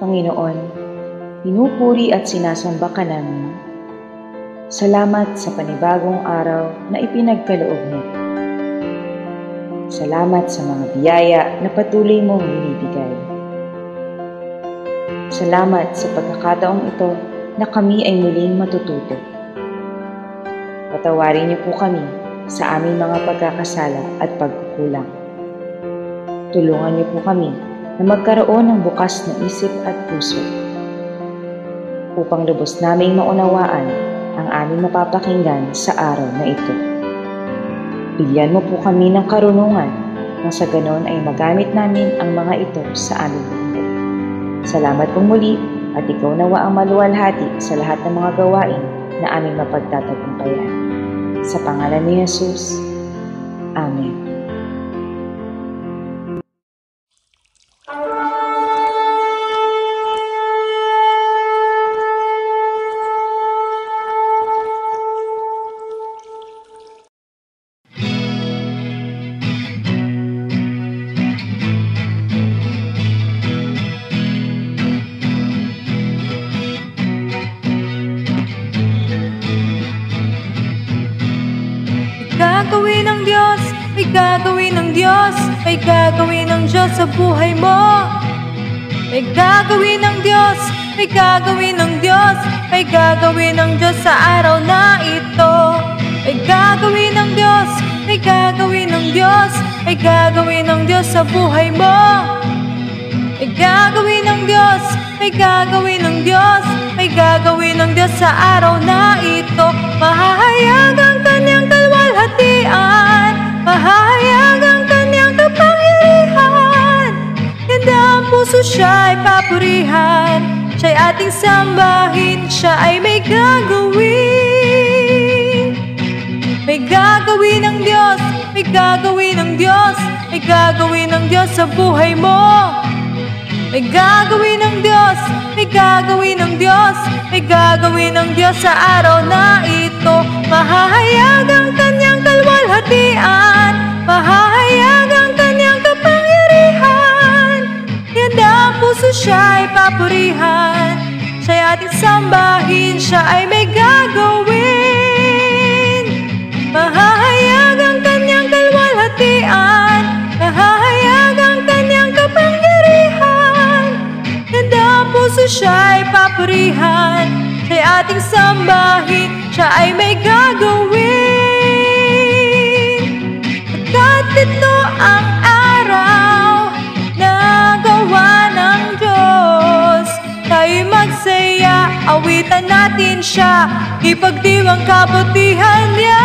Panginoon, pinupuri at sinasamba ka namin. Salamat sa panibagong araw na ipinagkaloob mo. Salamat sa mga biyaya na patuloy mong binibigay. Salamat sa pagkakataong ito na kami ay muling matututo. Patawarin niyo po kami sa aming mga pagkakasala at pagkukulang. Tulungan niyo po kami na magkaroon ng bukas na isip at puso upang lubos naming maunawaan ang aming mapapakinggan sa araw na ito. Bigyan mo po kami ng karunungan nang sa ganon ay magamit namin ang mga ito sa aming buhay. Salamat po muli at ikaw nawa ang maluwalhati sa lahat ng mga gawain na aming mapagtatagumpayan. Sa pangalan ni Jesus, Amen. Gagawin ng Diyos, may gagawin ng Diyos, may gagawin ng Diyos sa buhay mo. May gagawin ng Diyos, may gagawin ng Diyos, may gagawin ng Diyos sa araw na ito. May gagawin ng Diyos, may gagawin ng Diyos, may gagawin ng Diyos sa buhay mo. May gagawin ng Diyos, may gagawin ng Diyos, may gagawin ng Diyos sa araw na ito. Mahahayag ang kanyang kalwalhatian, mahahayag ang kanyang kapangyarihan. Ganda ang puso, siya'y papurihan, siya'y ating sambahin, siya ay may gagawin. May gagawin ng Diyos, may gagawin ng Diyos, may gagawin ng Diyos sa buhay mo. May gagawin ng Diyos, may gagawin ng Diyos, may gagawin ng Diyos sa araw na ito. Mahahayag ang kanyang kalwalhatian, mahahayag ang kanyang kapangyarihan. Ganda ang puso, siya'y papurihan, siya'y ating sambahin, siya ay may gagawin. Mahahayag ang kanyang kalwalhatian, mahahayag ang kanyang kapangyarihan. Ganda ang puso, siya'y papurihan, siya'y ating sambahin, siya ay may gagawin. Pagkat ito ang araw na gawa ng Diyos, tayo'y magsaya, awitan natin siya, ipagdiwang kabutihan niya.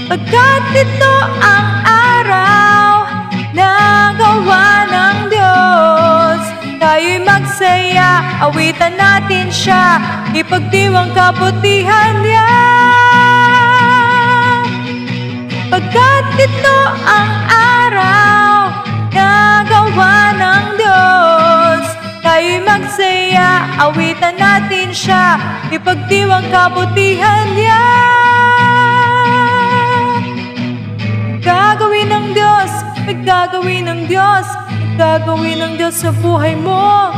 Pagkat ito ang araw na gawa ng Diyos, tayo'y magsaya, awitan natin siya, ipagdiwang kabutihan niya. Pagkat ito ang araw na gawa ng Diyos, tayo'y magsaya, awitan natin siya, ipagdiwang kabutihan niya. Gagawin ng Diyos, may gagawin ng Diyos, may gagawin ng Diyos sa buhay mo.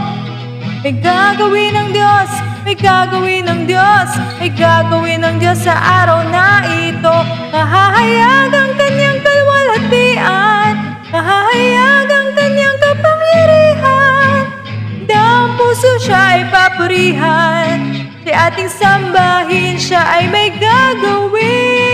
May gagawin ng Diyos, may gagawin ng Diyos, may gagawin ng Diyos sa araw na ito. Mahahayag ang kanyang kalwalhatian, mahahayag ang kanyang kapangyarihan. Ang puso, siya ay papurihan, siya ating sambahin, siya ay may gagawin.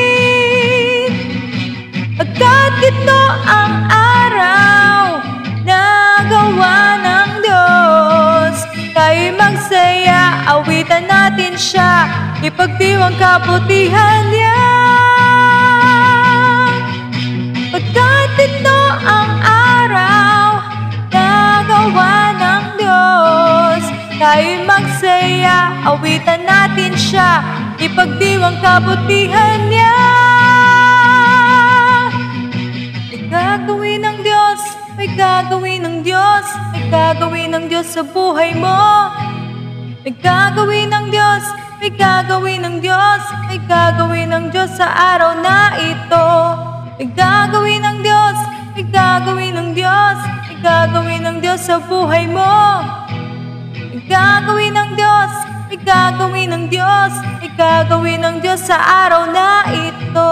Pagkat ito ang araw na gawa ng Diyos, tayo'y magsaya, awitan natin siya, ipagdiwang kabutihan niya. Pagkat ito ang araw na gawa ng Diyos, tayo'y magsaya, awitan natin siya, ipagdiwang kabutihan niya. Gagawin ng Diyos, may gagawin ng Diyos, may gagawin ng Diyos sa buhay mo. May gagawin ng Diyos, may gagawin ng Diyos, may gagawin ng Diyos sa araw na ito. May gagawin ng Diyos, may gagawin ng Diyos, may gagawin ng Diyos sa buhay mo. May gagawin ng Diyos, may gagawin ng Diyos, may gagawin ng Diyos sa araw na ito.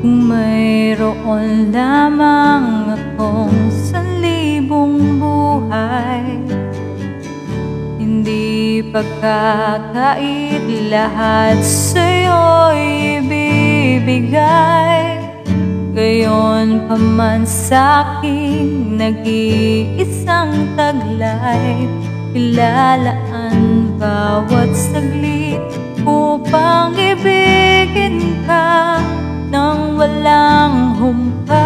Kung mayroon lamang akong 1,000 buhay, hindi pagkakait lahat sa'yo'y ibibigay. Gayon pa man sa'king nag-iisang taglay, ilalaan bawat saglit upang ibigin ka nang walang humpay.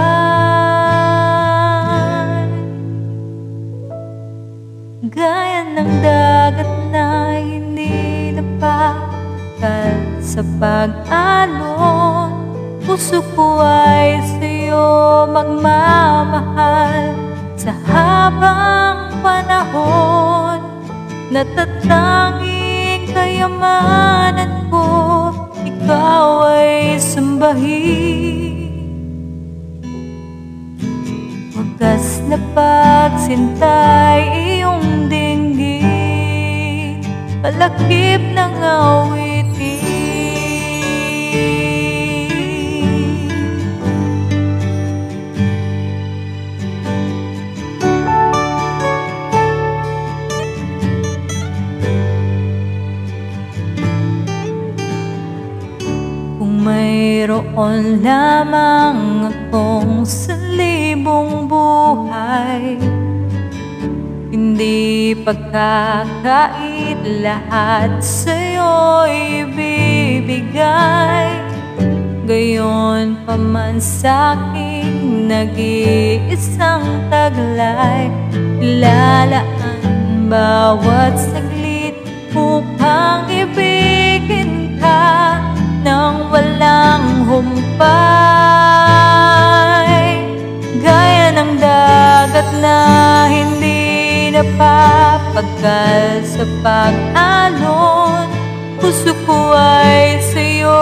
Gaya ng dagat na hindi napakal sa pag-alon, puso ko ay sa'yo magmamahal sa habang panahon. Natatanging kayamanan ko, ikaw ay sambahin. Wagas na pagsintay iyong dinggin, kalakip ng awitin. Mayroon lamang akong 1,000 buhay, hindi pagkakait lahat sa'yo'y ibibigay. Gayon pa man sa'king nag-iisang taglay, ilalaan bawat saglit upang ibigin ka nang walang humpay. Gaya ng dagat na hindi napapagkal sa pag-alon, puso ko ay sa'yo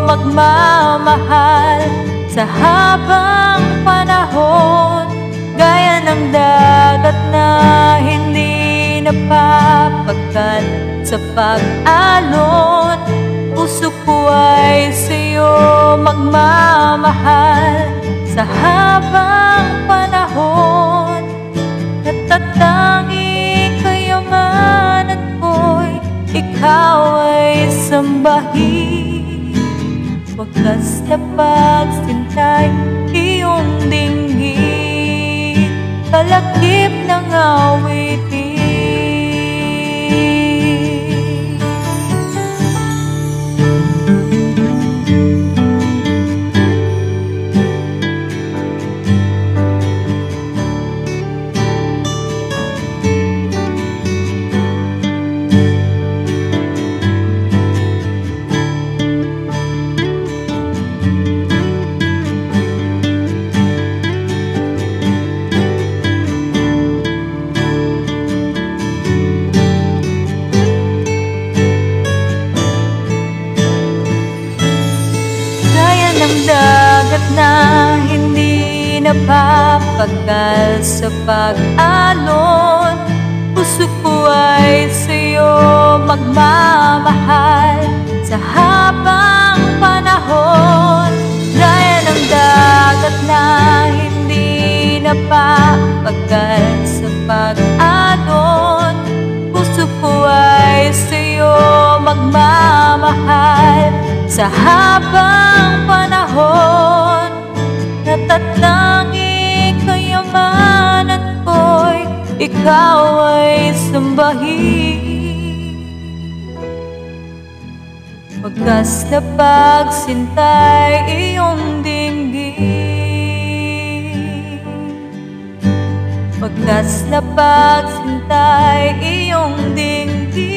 magmamahal sa habang panahon. Gaya ng dagat na hindi napapagkal sa pag-alon, puso ko ay sa'yo magmamahal sa habang panahon. Natatanging kayamanan ko'y ikaw ay sambahin. Wagas na pagsintay iyong dinggin, kalakip ng awitin. Dagat na hindi napapagkal sa pag-alon, puso ko ay sa'yo magmamahal sa habang panahon. Gaya ng dagat na hindi napapagkal sa pag-alon, puso ko ay sa'yo magmamahal sa habang panahon. Natatanging kayamanan ko'y ikaw ay sambahin. Wagas na pagsintay iyong dinggin, wagas Wagas na pagsintay iyong dinggin.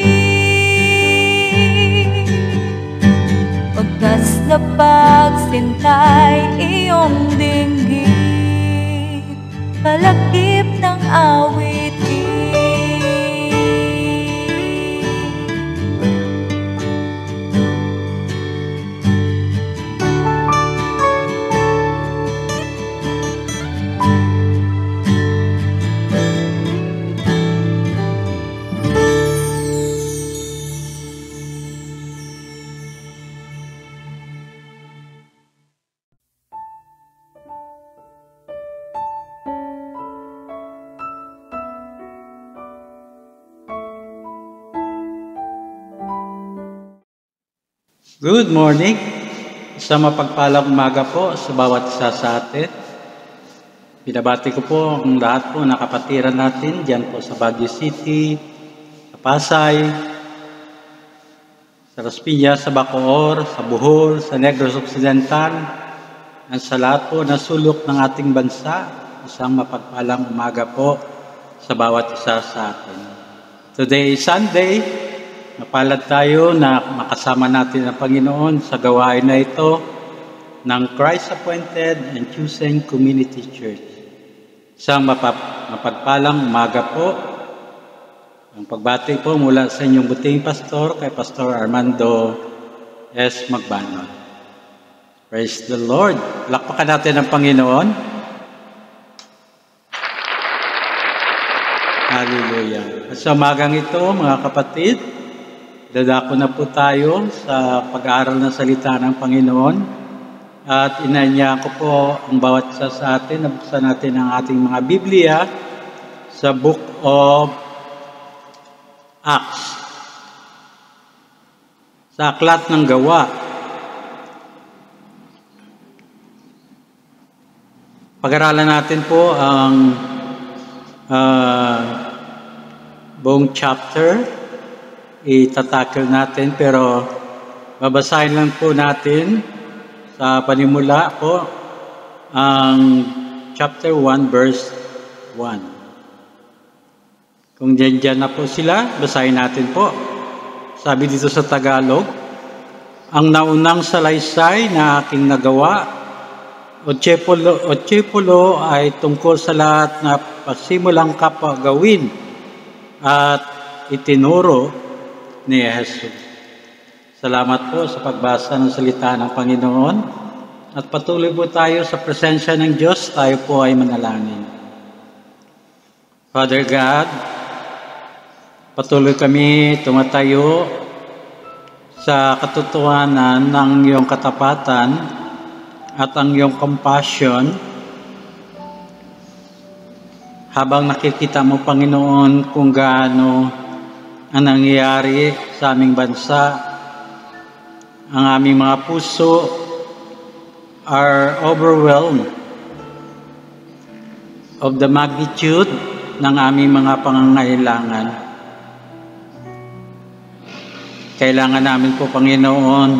Wagas na pagsintay iyong dinggin. Kalakip ng awitin. Good morning! Sa mapagpalang umaga po sa bawat isa sa atin. Binabati ko po ang lahat po na kapatiran natin dyan po sa Baguio City, sa Pasay, sa Las Piñas, sa Bacoor, sa Bohol, sa Negros Occidental, at sa lahat po na sulok ng ating bansa. Isang mapagpalang umaga po sa bawat isa sa atin. Today is Sunday. Mapalad tayo na makasama natin ang Panginoon sa gawain na ito ng Christ-appointed and chosen community church. Isang mapagpalang umaga po. Ang pagbati po mula sa inyong buting pastor kay Pastor Armando S. Magbanon. Praise the Lord! Lakpakan natin ang Panginoon. Hallelujah! At sa umagang ito, mga kapatid, dadako na po tayo sa pag-aaral ng salita ng Panginoon at inanya ko po ang bawat isa sa atin na buksan natin ang ating mga Biblia sa Book of Acts. Sa Aklat ng Gawa. Pag-aralan natin po ang buong chapter. Itatakil natin pero babasahin lang po natin sa panimula po ang chapter 1 verse 1. Kung dyan na po sila, basahin natin po. Sabi dito sa Tagalog, ang naunang salaysay na aking nagawa o tsepulo ay tungkol sa lahat na pasimulang kapagawin at itinuro ni Jesus. Salamat po sa pagbasa ng salita ng Panginoon at patuloy po tayo sa presensya ng Diyos. Tayo po ay manalangin. Father God, patuloy kami tumatayo sa katotohanan ng iyong katapatan at ang iyong compassion habang nakikita mo, Panginoon, kung gaano ang nangyayari sa aming bansa. Ang aming mga puso are overwhelmed of the magnitude ng aming mga pangangailangan. Kailangan namin po, Panginoon,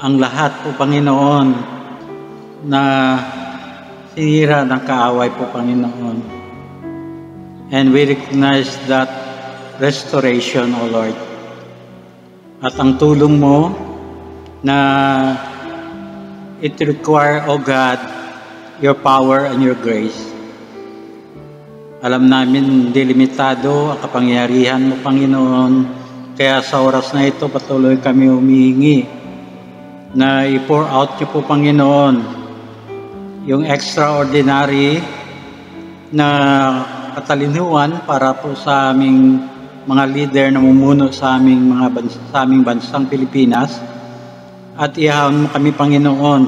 ang lahat po, Panginoon, na sinira ng kaaway po, Panginoon. And we recognize that restoration, O Lord. At ang tulong mo na it require, O God, your power and your grace. Alam namin, hindi limitado ang kapangyarihan mo, Panginoon. Kaya sa oras na ito, patuloy kami humihingi na i-pour out niyo po, Panginoon, yung extraordinary na katalinuhan para po sa aming mga leader na mumuno sa aming bansang Pilipinas at ihaon mo kami, Panginoon,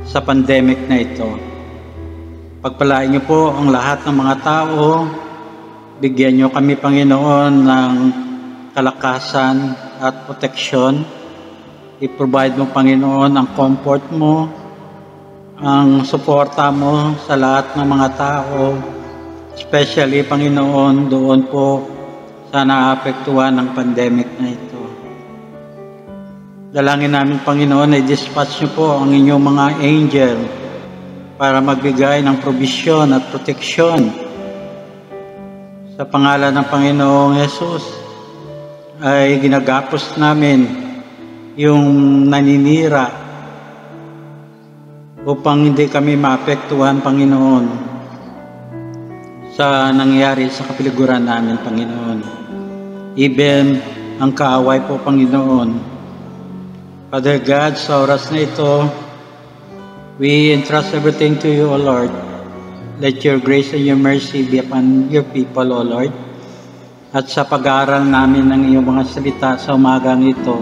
sa pandemic na ito. Pagpalain niyo po ang lahat ng mga tao, bigyan niyo kami, Panginoon, ng kalakasan at proteksyon. I-provide mo, Panginoon, ang comfort mo, ang suporta mo sa lahat ng mga tao, especially, Panginoon, doon po sa naapektuhan ng pandemic na ito. Dalangin namin, Panginoon, i-dispatch niyo po ang inyong mga angel para magbigay ng probisyon at proteksyon. Sa pangalan ng Panginoong Yesus ay ginagapos namin yung naninira upang hindi kami maapektuhan, Panginoon, sa nangyari sa kapiliguran namin, Panginoon. Even ang kaaway po, Panginoon. Father God, sa oras na ito, we entrust everything to you, O Lord. Let your grace and your mercy be upon your people, O Lord. At sa pag-aaral namin ng iyong mga salita sa umagang ito,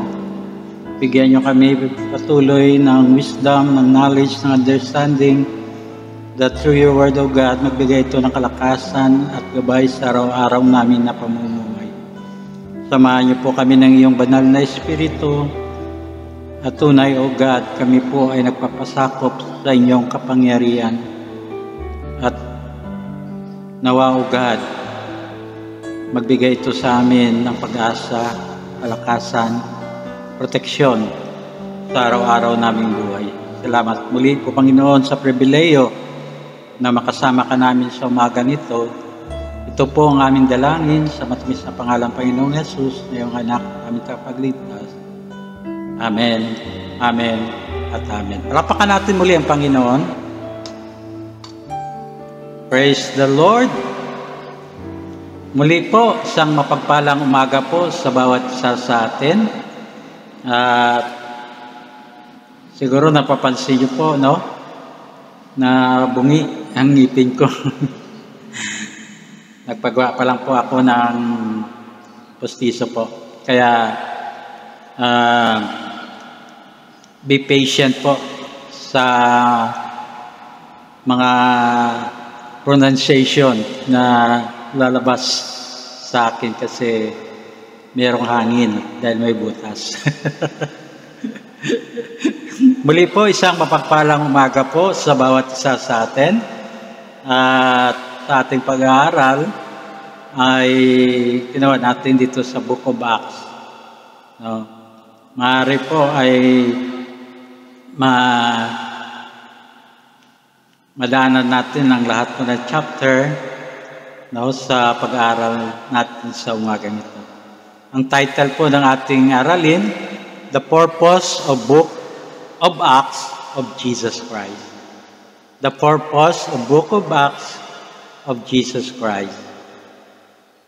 bigyan niyo kami patuloy ng wisdom, ng knowledge, ng understanding, that through your word, O God, magbigay ito ng kalakasan at gabay sa araw-araw namin na pamumuhay. Samahan niyo po kami ng iyong banal na Espiritu, at tunay, O God, kami po ay nagpapasakop sa inyong kapangyarihan. At nawa, O God, magbigay ito sa amin ng pag-asa, kalakasan, proteksyon sa araw-araw naming buhay. Salamat muli po, Panginoon, sa pribileyo na makasama ka namin sa umaga nito. Ito po ang aming dalangin sa matamis na pangalan ng Panginoong Yesus na iyong anak, aming tagapagligtas. Amen, amen, at amen. Palapakan natin muli ang Panginoon. Praise the Lord. Muli po, isang mapagpalang umaga po sa bawat isa sa atin. At siguro napapansin niyo po, no? Na bungi ang ngipin ko. Nagpagawa pa lang po ako ng postiso po. Kaya be patient po sa mga pronunciation na lalabas sa akin kasi merong hangin dahil may butas. Muli po, isang mapagpalang umaga po sa bawat isa sa atin. At sa ating pag-aaral ay ginawa natin dito sa Book of Acts. No? Maaari po ay madaanan natin ang lahat po ng chapter, no, sa pag-aaral natin sa umagang ito. Ang title po ng ating aralin, The Purpose of Book of Acts of Jesus Christ. The Purpose of Book of Acts of Jesus Christ.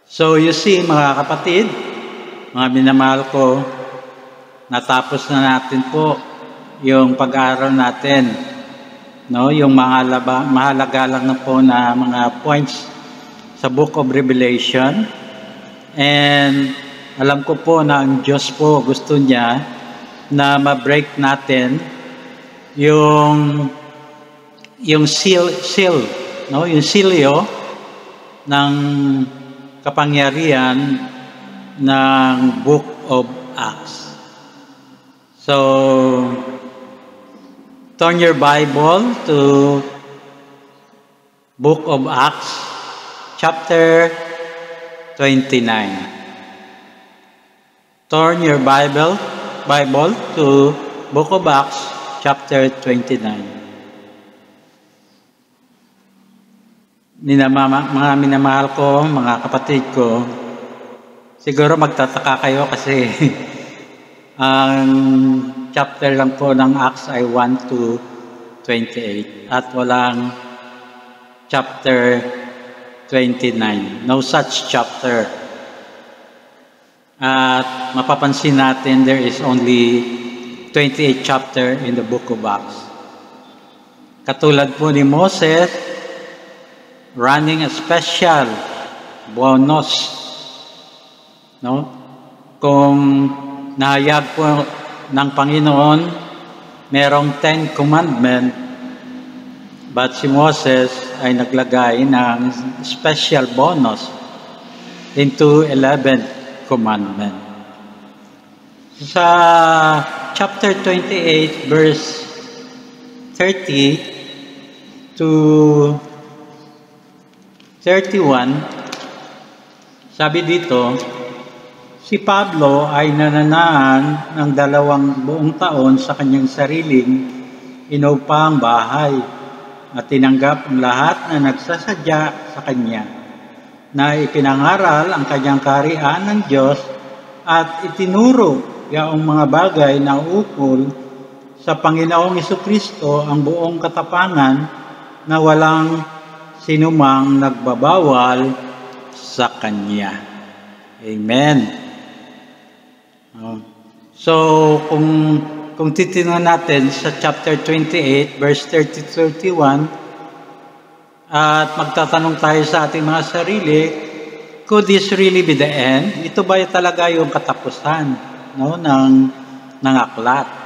So you see, mga kapatid, mga minamahal ko, natapos na natin po yung pag-aaral natin, no, yung mga mahalaga lang na po na mga points sa Book of Revelation. And alam ko po na ang Diyos po gusto niya na ma-break natin yung seal, no, yung silyo ng kapangyarihan ng Book of Acts. So turn your Bible to Book of Acts, chapter 29. Turn your Bible to Book of Acts, chapter 29. Mga minamahal ko, mga kapatid ko, siguro magtataka kayo kasi ang chapter lang po ng Acts ay 1 to 28 at walang chapter 29. No such chapter. At mapapansin natin there is only 28 chapter in the Book of Acts. Katulad po ni Moses, running a special bonus, no? Kung nahayag po ng Panginoon, merong 10 commandment, but si Moses ay naglagay ng special bonus into 11 commandment. Sa chapter 28, verse 30 to 31, sabi dito, si Pablo ay nananaan ng 2 buong taon sa kanyang sariling inupang bahay at tinanggap ang lahat na nagsasadya sa Kanya, na ipinangaral ang Kanyang kaharian ng Diyos at itinuro yaong mga bagay na ukol sa Panginoong Jesucristo ang buong katapangan na walang sinumang nagbabawal sa Kanya. Amen. So, kung titingnan natin sa chapter 28, verse 30-31, at magtatanong tayo sa ating mga sarili, could this really be the end? Ito ba talaga yung katapusan, no, ng aklat?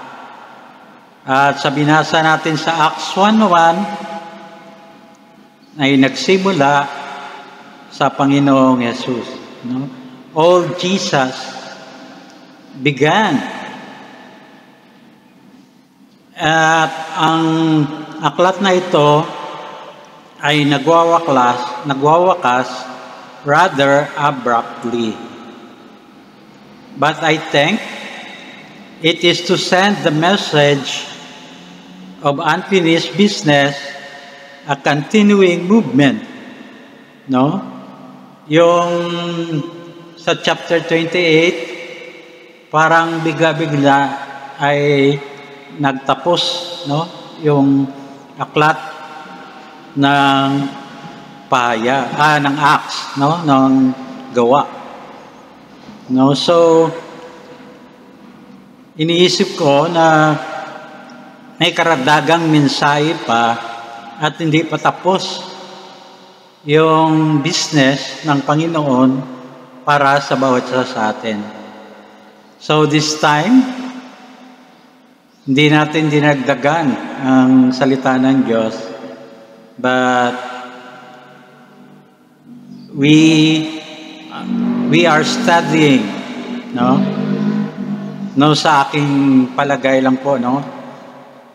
At sa binasa natin sa Acts 1:1, ay nagsimula sa Panginoong Jesus. No? All Jesus began. At ang aklat na ito ay nagwawakas rather abruptly. But I think it is to send the message of unfinished business, a continuing movement. No? Yung sa chapter 28, parang bigla-bigla ay nagtapos, no, yung aklat ng ng Acts, no, ng gawa, no. So iniisip ko na may karagdagang mensahe pa at hindi pa tapos yung business ng Panginoon para sa bawat isa sa atin. So this time, hindi natin dinagdagan ang salita ng Diyos, but we are studying, no? No, sa aking palagay lang po, no?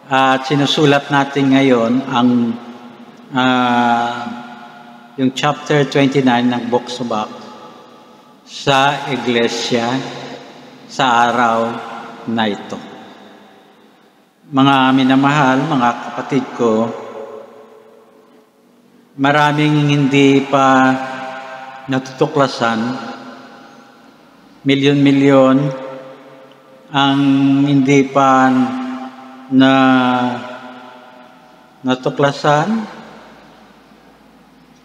At sinusulat natin ngayon ang yung chapter 29 ng Book of Acts sa iglesia sa araw na ito. Mga minamahal, mga kapatid ko, maraming hindi pa natutuklasan, milyon-milyon ang hindi pa na natuklasan.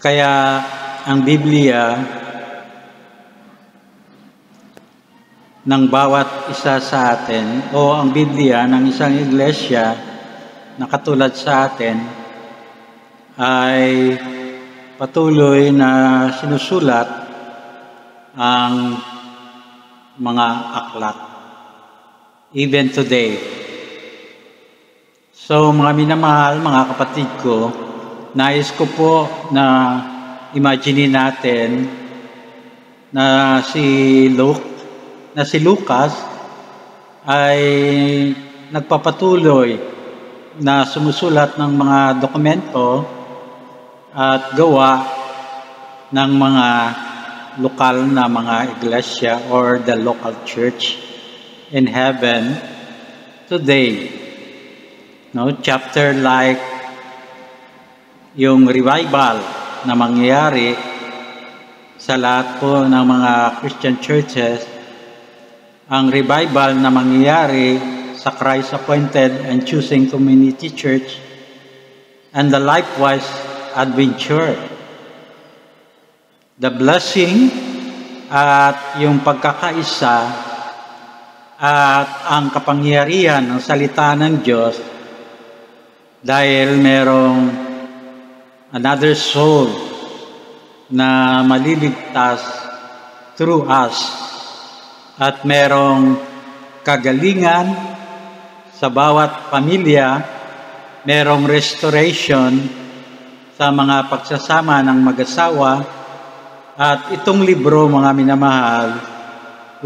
Kaya ang Biblia ng bawat isa sa atin o ang Biblia ng isang iglesia na katulad sa atin ay patuloy na sinusulat ang mga aklat even today. So mga minamahal, mga kapatid ko, nais ko po na imagine natin na si Lucas ay nagpapatuloy na sumusulat ng mga dokumento at gawa ng mga lokal na mga iglesia or the local church in heaven today. No, chapter like yung revival na mangyayari sa lahat po ng mga Christian churches, ang revival na mangyayari sa Christ-appointed and choosing community church, and the likewise adventure. The blessing at yung pagkakaisa at ang kapangyarihan ng salita ng Diyos dahil merong another soul na maliligtas through us at merong kagalingan sa bawat pamilya, merong restoration sa mga pagsasama ng mag-asawa, at itong libro, mga minamahal,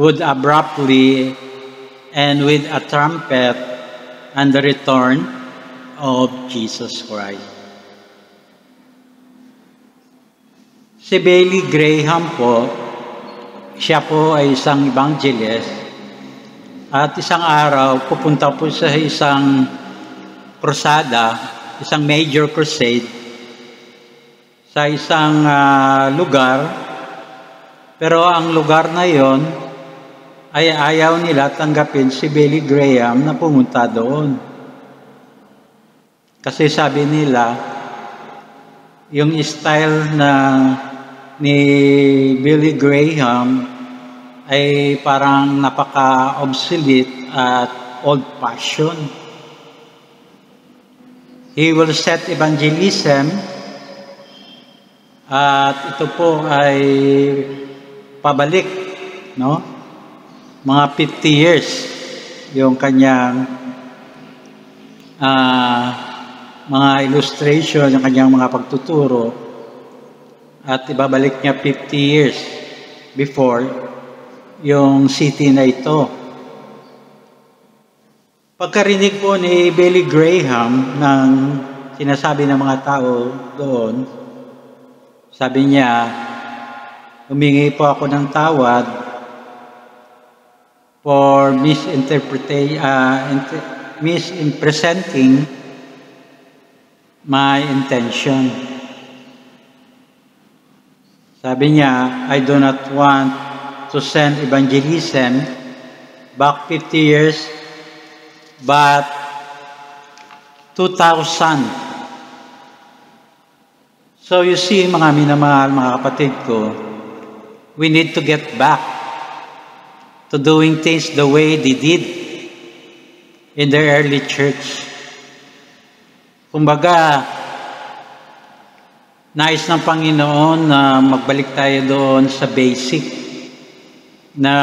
would abruptly end with a trumpet and the return of Jesus Christ. Si Billy Graham po, siya po ay isang evangelist at isang araw pupunta po sa isang krusada isang major crusade sa isang lugar, pero ang lugar na yon ay ayaw nila tanggapin si Billy Graham na pumunta doon. Kasi sabi nila, yung style ni Billy Graham ay parang napaka-obsolete at old-fashioned. He will set evangelism at ito po ay pabalik, no? Mga 50 years yung kanyang mga illustration, yung kanyang mga pagtuturo, at ibabalik niya 50 years before yung city na ito. Pagkarinig po ni Billy Graham ng sinasabi ng mga tao doon, sabi niya, humingi po ako ng tawad for misrepresenting my intention. Sabi niya, I do not want to send evangelism back 50 years, but 2,000. So you see, mga minamahal, mga kapatid ko, we need to get back to doing things the way they did in the early church. Kumbaga, nais ng Panginoon na magbalik tayo doon sa basic na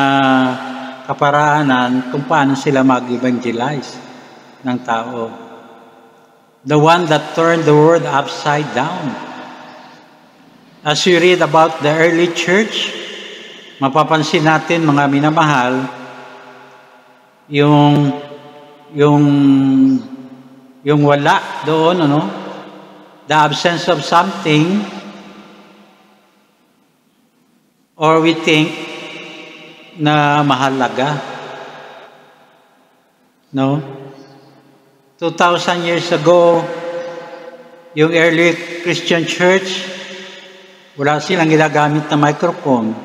kaparaanan kung paano sila mag-evangelize ng tao. The one that turned the world upside down. As we read about the early church, mapapansin natin, mga minamahal, yung wala doon, ano? The absence of something, or we think na mahalaga. No? 2,000 years ago, yung early Christian church, wala silang ginagamit na microphone.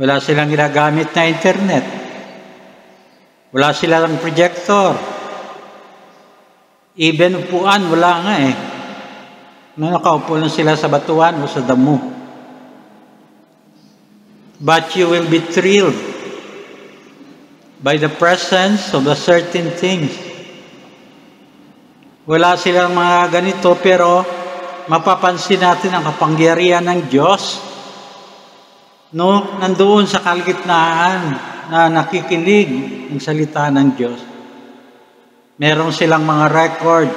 Wala silang ginagamit na internet. Wala silang projector. Even upuan, wala nga eh. Nakaupo lang sila sa batuan o sa damo. But you will be thrilled by the presence of a certain things. Wala silang mga ganito, pero mapapansin natin ang kapangyarihan ng Diyos. No, nandoon sa kalagitnaan na nakikinig ng salita ng Diyos. Meron silang mga record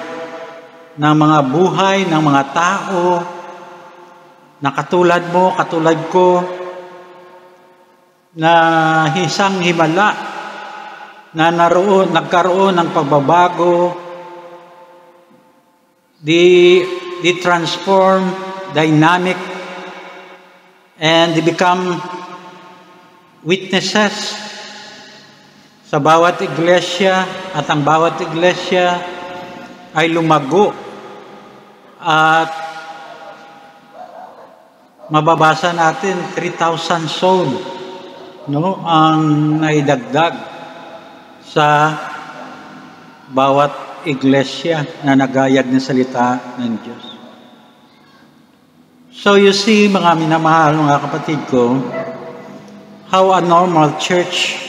ng mga buhay ng mga tao na katulad mo, katulad ko, na hisang himala, na nagkaroon ng pagbabago, they transform, dynamic, and they become witnesses sa bawat iglesia, at ang bawat iglesia ay lumago at mababasa natin 3,000 soul, no, ang naidagdag sa bawat iglesia na nagayag ng salita ng Diyos. So you see, mga minamahal, mga kapatid ko, how a normal church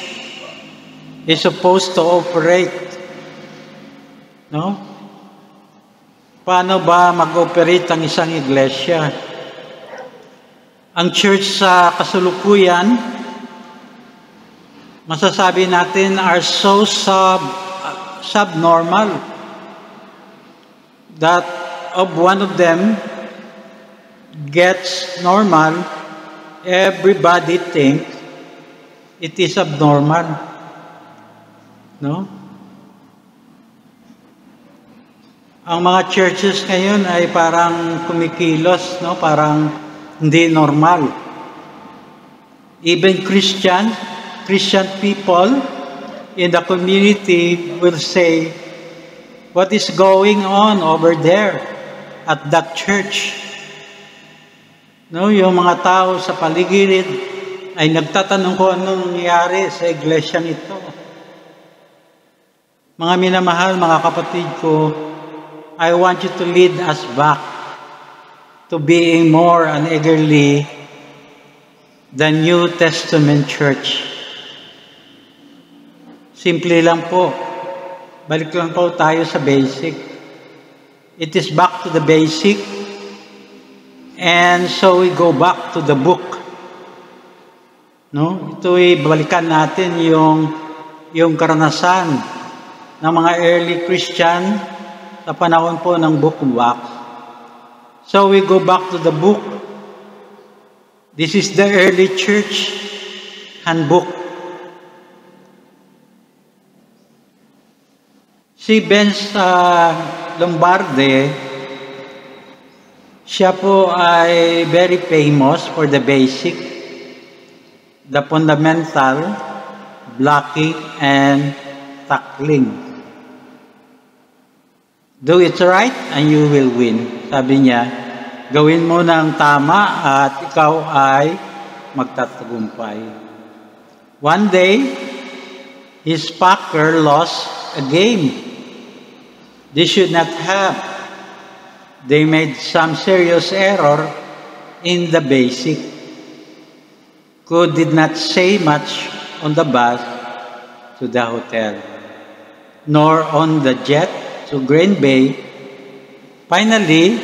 is supposed to operate. No? Paano ba mag-operate ang isang iglesia? Ang church sa kasulukuyan, masasabi natin, are so subnormal that of one of them gets normal, everybody thinks it is abnormal. No? Ang mga churches ngayon ay parang kumikilos, no? Parang hindi normal. Even Christian people in the community will say What is going on over there at that church? No, yung mga tao sa paligid ay nagtatanong kung anong nangyayari sa iglesyang ito. Mga minamahal, mga kapatid ko, I want you to lead us back to being more and eagerly the New Testament church. Simple lang po. Balik lang po tayo sa basic. It is back to the basic. And so we go back to the book. No? Ito ay balikan natin yung karanasan ng mga early Christian sa panahon po ng Book of Acts. So we go back to the book. This is the early church handbook. Si Benz Lombardi, siya po ay very famous for the basic, the fundamental, blocking, and tackling. Do it right and you will win. Sabi niya, gawin mo ng tama at ikaw ay magtatagumpay. One day, his Packer lost a game. They should not have. They made some serious error in the basic. Could did not say much on the bus to the hotel, nor on the jet to Green Bay. Finally,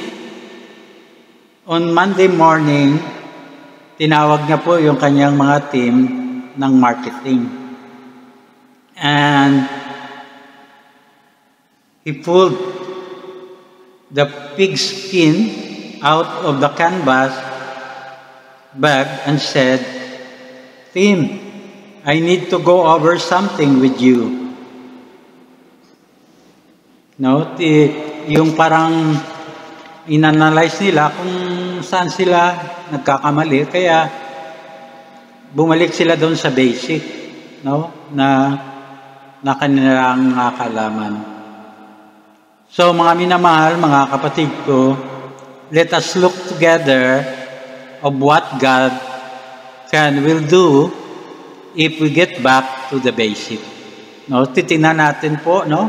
on Monday morning, tinawag niya po yung kanyang mga team ng marketing. And he pulled the pig skin out of the canvas bag and said, "Team, I need to go over something with you." No, yung parang inanalyze nila kung saan sila nagkakamali, kaya bumalik sila doon sa basic, no, na kanilang kalaman. So mga minamahal, mga kapatid ko, let us look together of what God will do if we get back to the basic. No, titingnan natin po, no,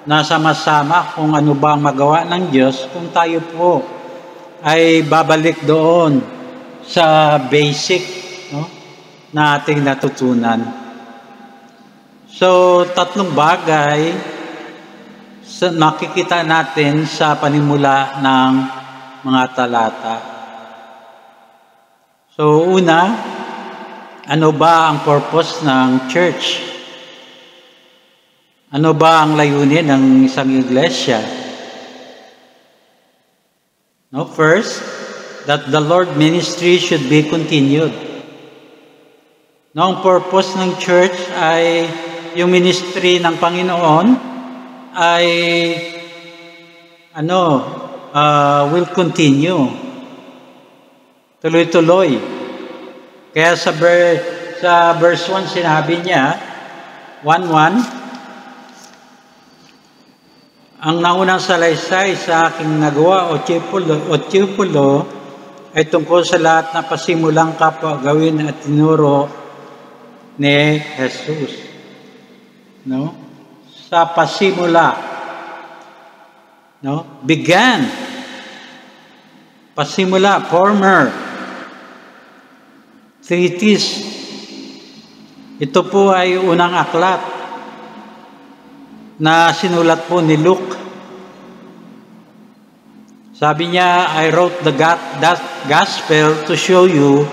nasama-sama kung ano ba ang magawa ng Diyos kung tayo po ay babalik doon sa basic, no, na ating natutunan. So, tatlong bagay makikita natin sa panimula ng mga talata. So, una, ano ba ang purpose ng church? Ano ba ang layunin ng isang iglesia? No, first, that the Lord ministry should be continued. No, ang purpose ng church ay yung ministry ng Panginoon ay will continue. Tuloy-tuloy. Kaya sa verse 1 sinabi niya, 1:1, ang naunang salaysay sa aking nagawa o tipulo ay tungkol sa lahat na pasimulang kapwa gawin at tinuro ni Jesus. No? Sa pasimula. No? Began. Pasimula, former. Treatise. Ito po ay unang aklat na sinulat po ni Luke. Sabi niya, I wrote that gospel to show you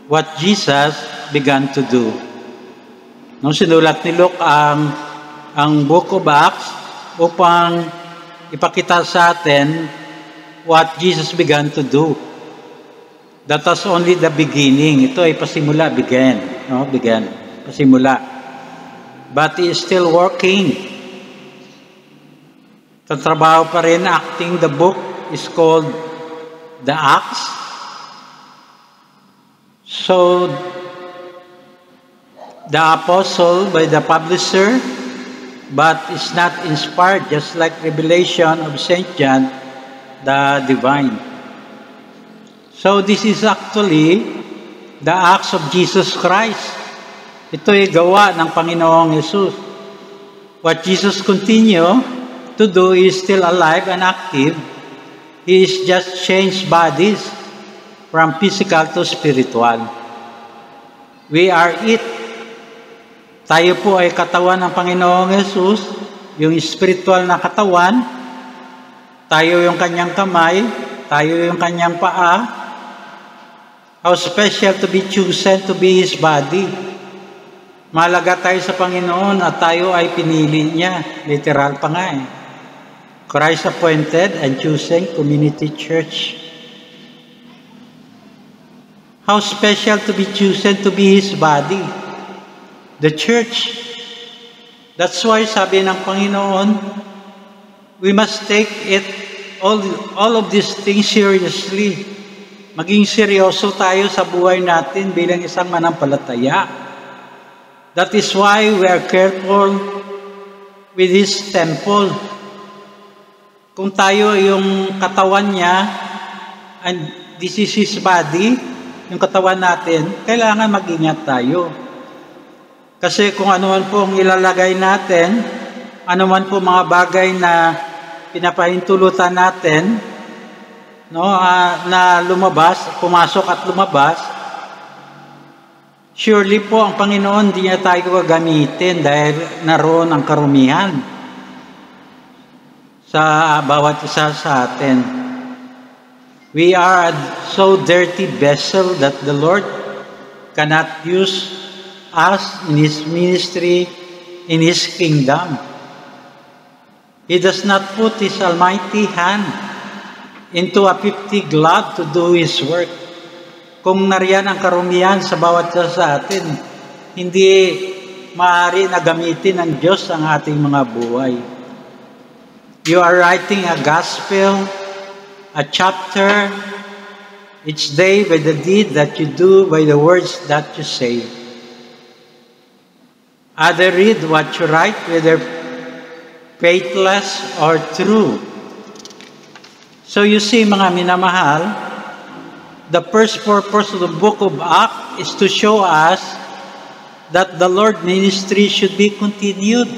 what Jesus began to do. No, sinulat ni Luke ang Book of Acts upang ipakita sa atin what Jesus began to do. That was only the beginning. Ito ay pasimula, began. No, began. Pasimula. But he is still working. Tatrabaho pa rin, acting. The book is called The Acts. So, the apostle by the publisher but it's not inspired, just like Revelation of St. John, the divine. So this is actually the acts of Jesus Christ. Ito ay gawa ng Panginoong Jesus. What Jesus continue to do is still alive and active. He is just changed bodies from physical to spiritual. We are it. Tayo po ay katawan ng Panginoong Jesus, yung spiritual na katawan. Tayo yung kanyang kamay, tayo yung kanyang paa. How special to be chosen to be His body. Mahalaga tayo sa Panginoon at tayo ay pinili niya. Literal pa nga eh. Christ appointed and chosen community church. How special to be chosen to be His body. The church. That's why sabi ng Panginoon, we must take it, all of these things seriously. Maging seryoso tayo sa buhay natin bilang isang manampalataya. That is why we are careful with His temple. Kung tayo yung katawan niya, and this is His body, yung katawan natin, kailangan mag-ingat tayo. Kasi kung ano man po ang ilalagay natin, ano man po mga bagay na pinapahintulutan natin, na lumabas, pumasok at lumabas, surely po ang Panginoon di niya tayo gagamitin dahil naroon ang karumihan sa bawat isa sa atin. We are a so dirty vessel that the Lord cannot use us in His ministry, in His kingdom. He does not put His almighty hand into a 50 glove to do His work. Kung nariyan ang karumihan sa bawat isa sa atin, hindi maaari na gamitin ng Diyos ang ating mga buhay. You are writing a gospel, a chapter, each day by the deed that you do, by the words that you say. Others read what you write, whether faithless or true. So you see, mga minamahal, the first purpose of the book of Acts is to show us that the Lord ministry should be continued.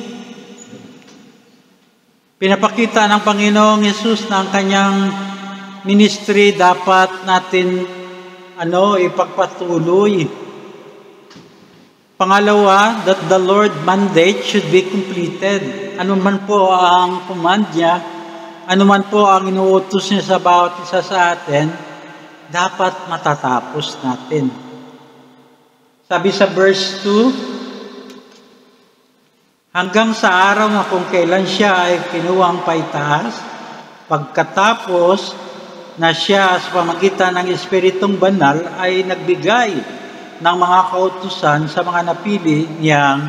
Pinapakita ng Panginoong Yesus na ang kanyang ministry dapat natin ipagpatuloy. Pangalawa, that the Lord mandate should be completed. Ano man po ang command niya, ano man po ang inuutos niya sa bawat isa sa atin, dapat matatapos natin. Sabi sa verse 2, hanggang sa araw na kung kailan siya ay kinuwang paitaas, pagkatapos na siya sa pamagitan ng Espiritong Banal ay nagbigay ng mga kautusan sa mga napili niyang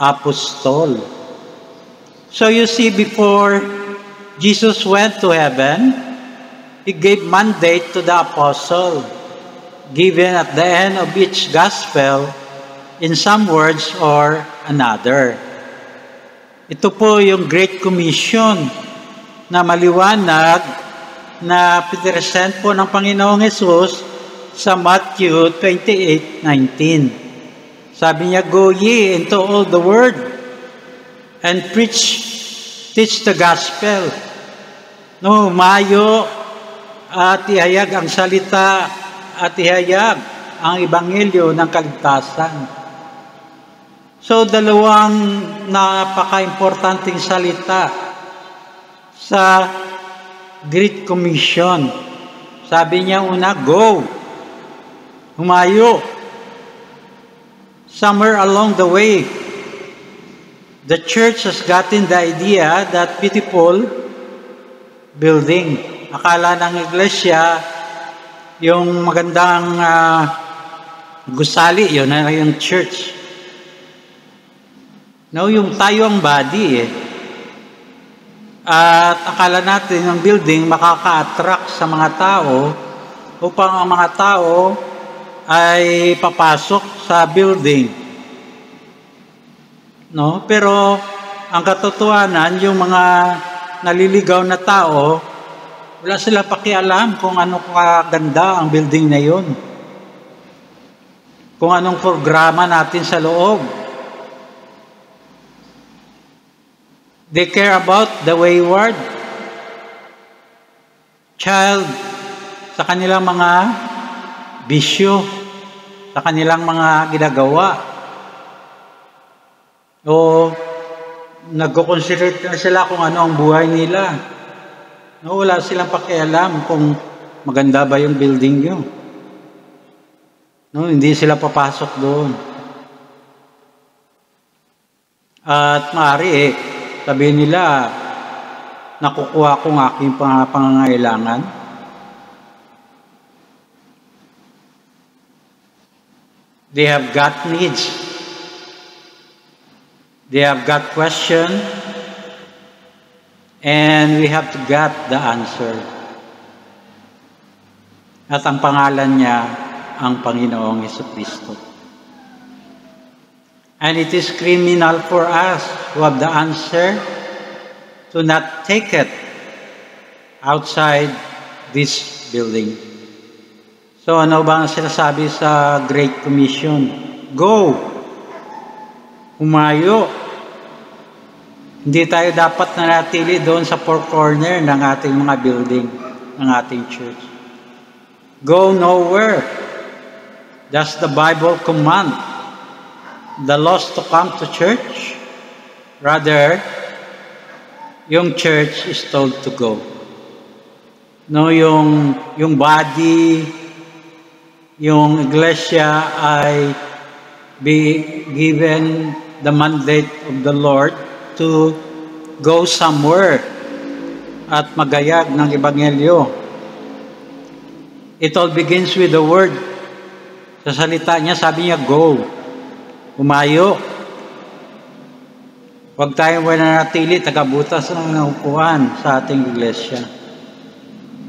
apostol. So you see, before Jesus went to heaven, He gave mandate to the apostle, given at the end of each gospel in some words or another. Ito po yung Great Commission na maliwanag na pinresent po ng Panginoong Yesus sa Matthew 28:19. Sabi niya, go ye into all the world and teach the gospel. Humayo at ihayag ang salita at ihayag ang ebanghelyo ng kaligtasan. So, dalawang napaka-importanting salita sa Great Commission. Sabi niya una, go. Humayo. Somewhere along the way, the church has gotten the idea that beautiful building. Akala ng iglesia, yung magandang gusali, yun na yung church. No, yung tayo ang body eh. At akala natin ang building makaka-attract sa mga tao upang ang mga tao ay papasok sa building. No? Pero ang katotohanan, yung mga naliligaw na tao, wala sila pakialam kung ano kaganda ang building na yun. Kung anong programa natin sa loob. They care about the wayward child sa kanilang mga bisyo, sa kanilang mga ginagawa. O nagko-consider na sila kung ano ang buhay nila. No, wala silang pakialam kung maganda ba yung building nyo. No, hindi sila papasok doon. At maaari sabihin nila, nakukuha ko ng aking pangangailangan. They have got needs. They have got question, and we have to get the answer. At ang pangalan niya, ang Panginoong Jesucristo. And it is criminal for us to have the answer to not take it outside this building. So ano ba ang sinasabi sa Great Commission? Go! Humayo! Hindi tayo dapat nanatili doon sa four corner ng ating mga building, ng ating church. Go nowhere. Does the Bible command the lost to come to church? Rather, yung church is told to go. No, yung body, yung iglesia ay be given the mandate of the Lord to go somewhere at magayag ng Ebanghelyo. It all begins with the word. Sa salita niya, sabi niya, go. Humayo. Huwag tayong mananatili, tagabutas ng upuan sa ating iglesia.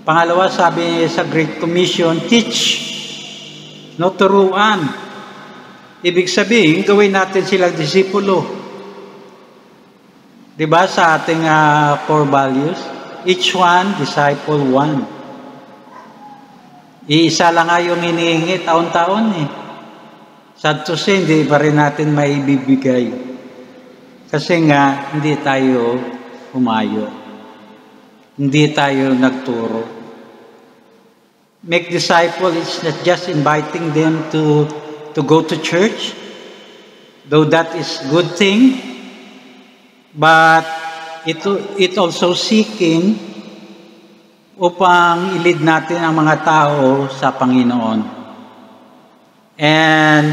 Pangalawa, sabi sa Great Commission, teach. No, turuan. Ibig sabihin, gawin natin silang disipulo. Diba sa ating core values? Each one, disciple one. Iisa lang nga yung hinihingi taon-taon eh. Sad to say, hindi pa rin natin maibibigay. Kasi nga, hindi tayo humayo. Hindi tayo nagturo. Make disciple is not just inviting them to go to church, though that is good thing, but it also seeking upang ilid natin ang mga tao sa Panginoon. And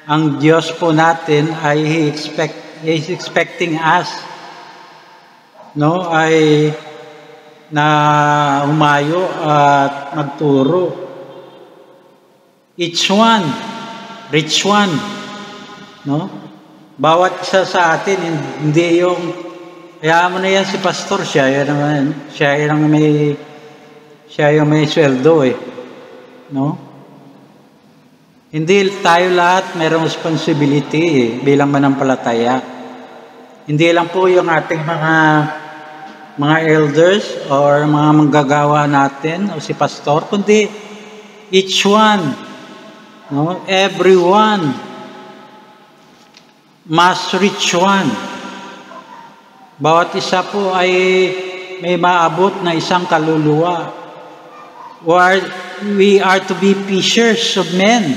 ang Diyos po natin ay He is expecting us, no, ay na humayo at magturo. Each one, reach one, no? Bawat isa sa atin, hindi yung, kaya mo na yan si pastor, siya yung may sweldo eh. No? Hindi tayo lahat mayroong responsibility eh, bilang manampalataya. Hindi lang po yung ating mga elders or mga manggagawa natin o si pastor, kundi each one, no? Everyone must reach one. Bawat isa po ay may maabot na isang kaluluwa. We are to be fishers of men.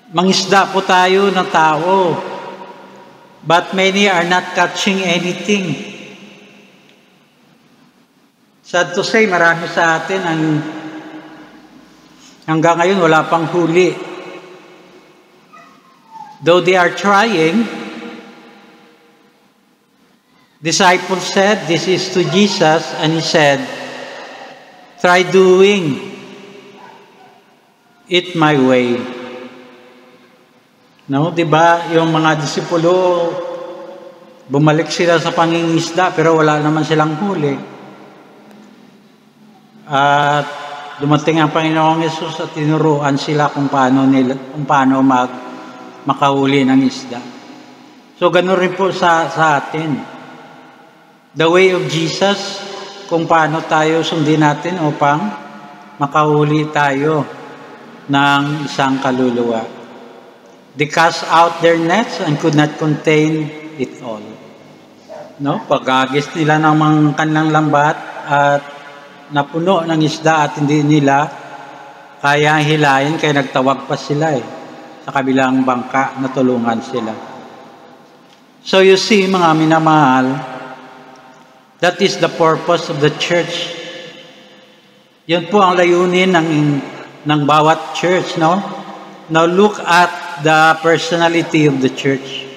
Mangisda po tayo ng tao. But many are not catching anything. Sad to say, marami sa atin hanggang ngayon wala pang huli. Though they are trying, disciples said, this is to Jesus, and He said, try doing it my way. No, diba, yung mga disipulo, bumalik sila sa pangingisda, pero wala naman silang huli. At dumating ang Panginoong Yesus at tinuruan sila kung paano makahuli ng isda. So So, ganun rin po sa atin. The way of Jesus, kung paano tayo sundin natin upang makahuli tayo ng isang kaluluwa. They cast out their nets and could not contain it all. No? Pag-agis nila ng mga kanilang lambat at napuno ng isda at hindi nila kaya hilayin, kaya nagtawag pa sila sa kabilang bangka na tulungan sila. So you see, mga minamahal, that is the purpose of the church. Yun po ang layunin ng bawat church, no? Now look at the personality of the church.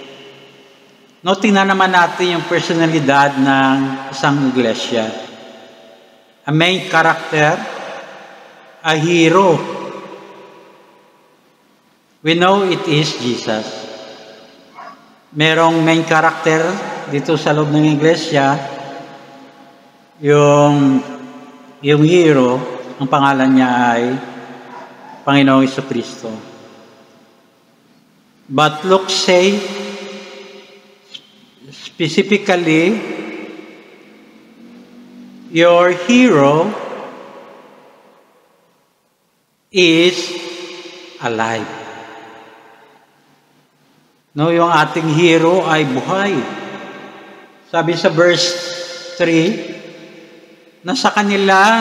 No, tingnan naman natin yung personalidad ng isang iglesia. A main character, a hero. We know it is Jesus. Merong main character dito sa loob ng iglesia, yung hero, ang pangalan niya ay Panginoong Jesucristo. But Luke say, specifically, your hero is alive. No, yung ating hero ay buhay. Sabi sa verse 3, na sa kanila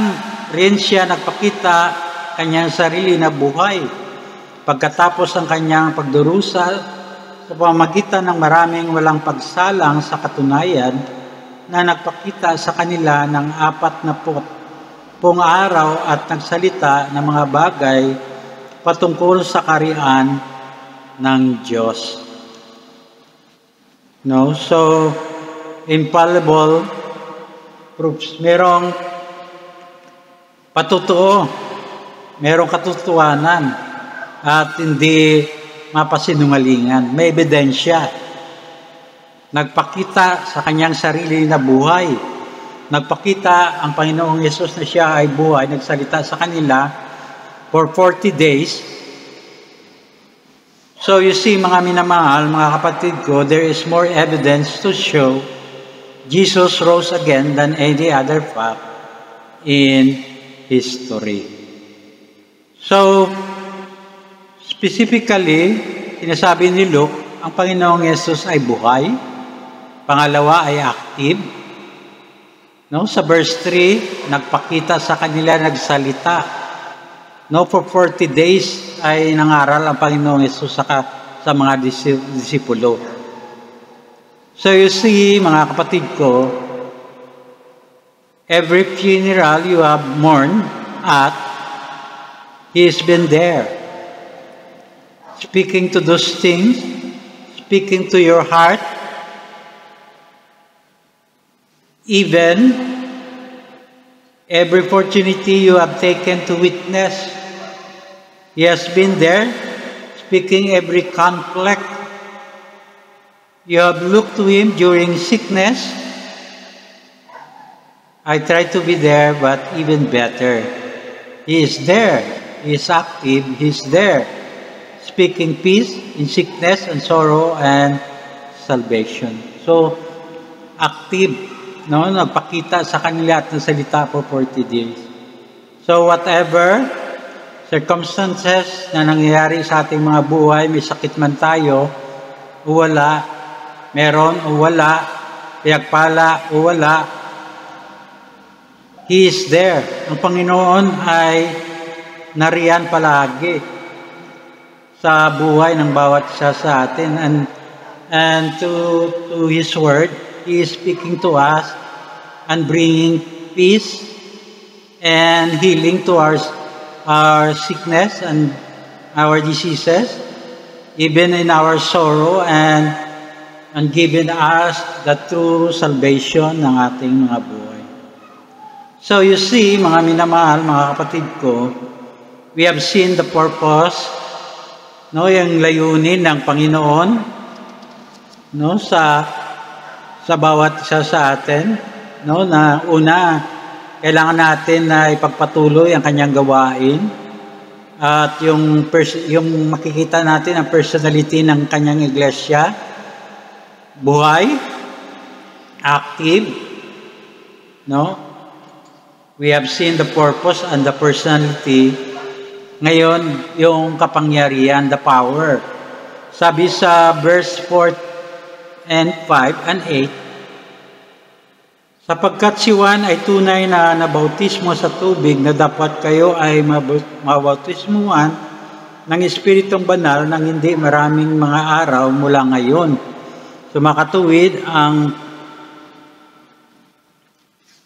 rin siya nagpakita kanyang sarili na buhay. Pagkatapos ng kanyang pagdurusa sa pamamagitan ng maraming walang pagsalang sa katunayan na nagpakita sa kanila ng 40 araw at nagsalita ng mga bagay patungkol sa kaharian ng Diyos. No? So, infallible proofs. Merong patutuo, merong katotohanan, at hindi mapasinungalingan. May ebidensya. Nagpakita sa kanyang sarili na buhay. Nagpakita ang Panginoong Yesus na siya ay buhay. Nagsalita sa kanila for 40 days. So you see, mga minamahal, mga kapatid ko, there is more evidence to show Jesus rose again than any other fact in history. So, specifically, sinasabi ni Luke, ang Panginoong Yesus ay buhay. Pangalawa ay active. No? Sa verse 3, nagpakita sa kanila, nagsalita. No, for 40 days ay nangaral ang Panginoong Yesus sa mga disipulo. So you see, mga kapatid ko, every funeral you have mourned at, He has been there. Speaking to those things, speaking to your heart, even every opportunity you have taken to witness, He has been there, speaking every conflict. You have looked to Him during sickness. I try to be there, but even better. He is there. He is active. He is there, speaking peace in sickness and sorrow and salvation. So, active. No, nagpakita sa kanila at nasalita for 40 days. So whatever circumstances na nangyayari sa ating mga buhay, may sakit man tayo o wala, meron o wala, piyagpala o wala, He is there. Ang Panginoon ay nariyan palagi sa buhay ng bawat isa sa atin, and to His Word, He is speaking to us and bringing peace and healing to our sickness and our diseases, even in our sorrow, and giving us the true salvation ng ating mga buhay. So you see, mga minamahal, mga kapatid ko, we have seen the purpose, no, yung layunin ng Panginoon, no, sa bawat isa sa atin, no, na una, kailangan natin na ipagpatuloy ang kanyang gawain, at yung makikita natin ang personality ng kanyang iglesia, buhay, active, no? We have seen the purpose and the personality. Ngayon, yung kapangyarihan, the power. Sabi sa verse 4 and 5 and 8, sapagkat si Juan ay tunay na nabautismo sa tubig na dapat kayo ay mabautismuhan ng Espiritong Banal nang hindi maraming mga araw mula ngayon. Sumakatuwid ang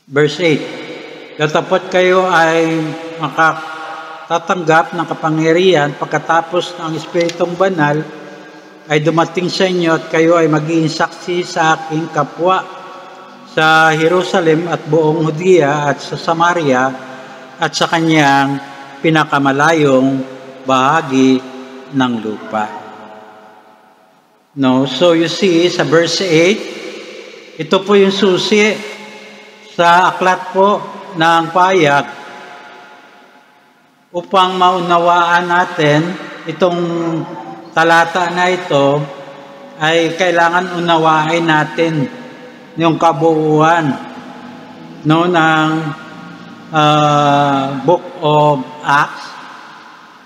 verse 8. Datapot kayo ay makatatanggap ng kapangyarihan pagkatapos ng Espiritong Banal ay dumating sa inyo at kayo ay magiging saksi sa aking kapwa sa Jerusalem at buong Judea at sa Samaria at sa kanyang pinakamalayong bahagi ng lupa. No, so you see sa verse 8, ito po yung susi sa aklat po ng payag upang maunawaan natin itong talata na ito ay kailangan unawain natin yung kabuuan no ng Book of Acts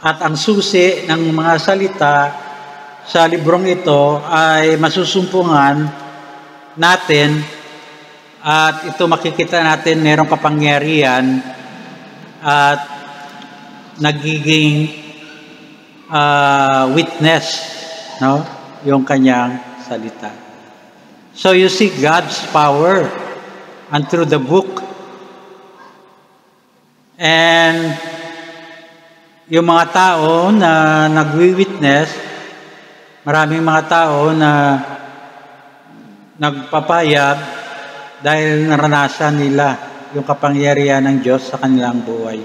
at ang susi ng mga salita sa librong ito ay masusumpungan natin. At ito makikita natin merong kapangyarihan at nagiging witness, no? Yung kanyang salita. So you see God's power and through the book. And yung mga tao na nagwi-witness, maraming mga tao na nagpapayag dahil naranasan nila yung kapangyarihan ng Diyos sa kanilang buhay.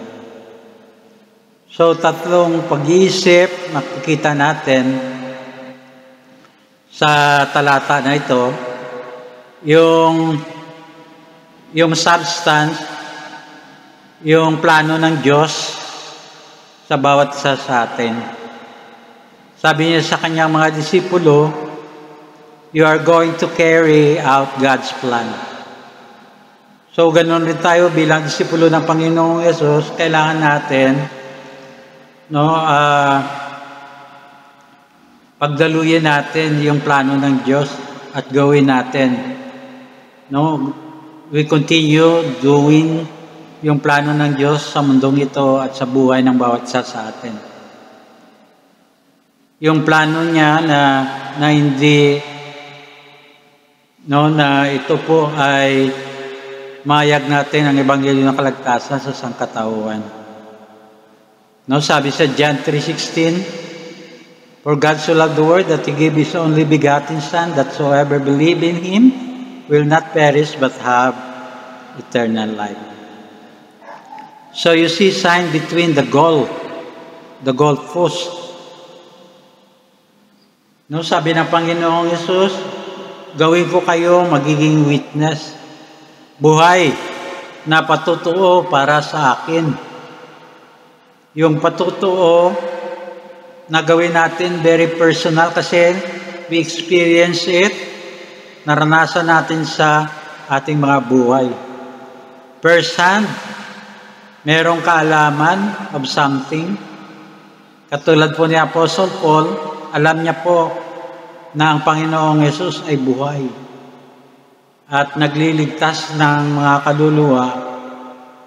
So, tatlong pag-iisip makikita natin sa talata na ito. Yung substance, yung plano ng Diyos sa bawat isa sa atin. Sabi niya sa kanyang mga disipulo, you are going to carry out God's plan. So, ganoon rin tayo bilang disipulo ng Panginoong Yesus, kailangan natin pagdaluyin natin yung plano ng Diyos at gawin natin. No, we continue doing yung plano ng Diyos sa mundong ito at sa buhay ng bawat isa sa atin. Yung plano niya na hindi na ito po ay mayag natin ang ebanghelyo ng kaligtasan sa sangkatauhan. No, sabi sa John 3:16, for God so loved the world that He gave His only begotten Son, that whosoever believe in Him will not perish but have eternal life. So you see sign between the goalpost. No, sabi ng Panginoong Yesus, gawin ko kayo magiging witness. Buhay na patutuo para sa akin. Yung patutuo na gawin natin very personal kasi we experience it, naranasan natin sa ating mga buhay. First-hand, merong kaalaman of something. Katulad po ni Apostle Paul, alam niya po na ang Panginoong Yesus ay buhay at nagliligtas ng mga kaluluwa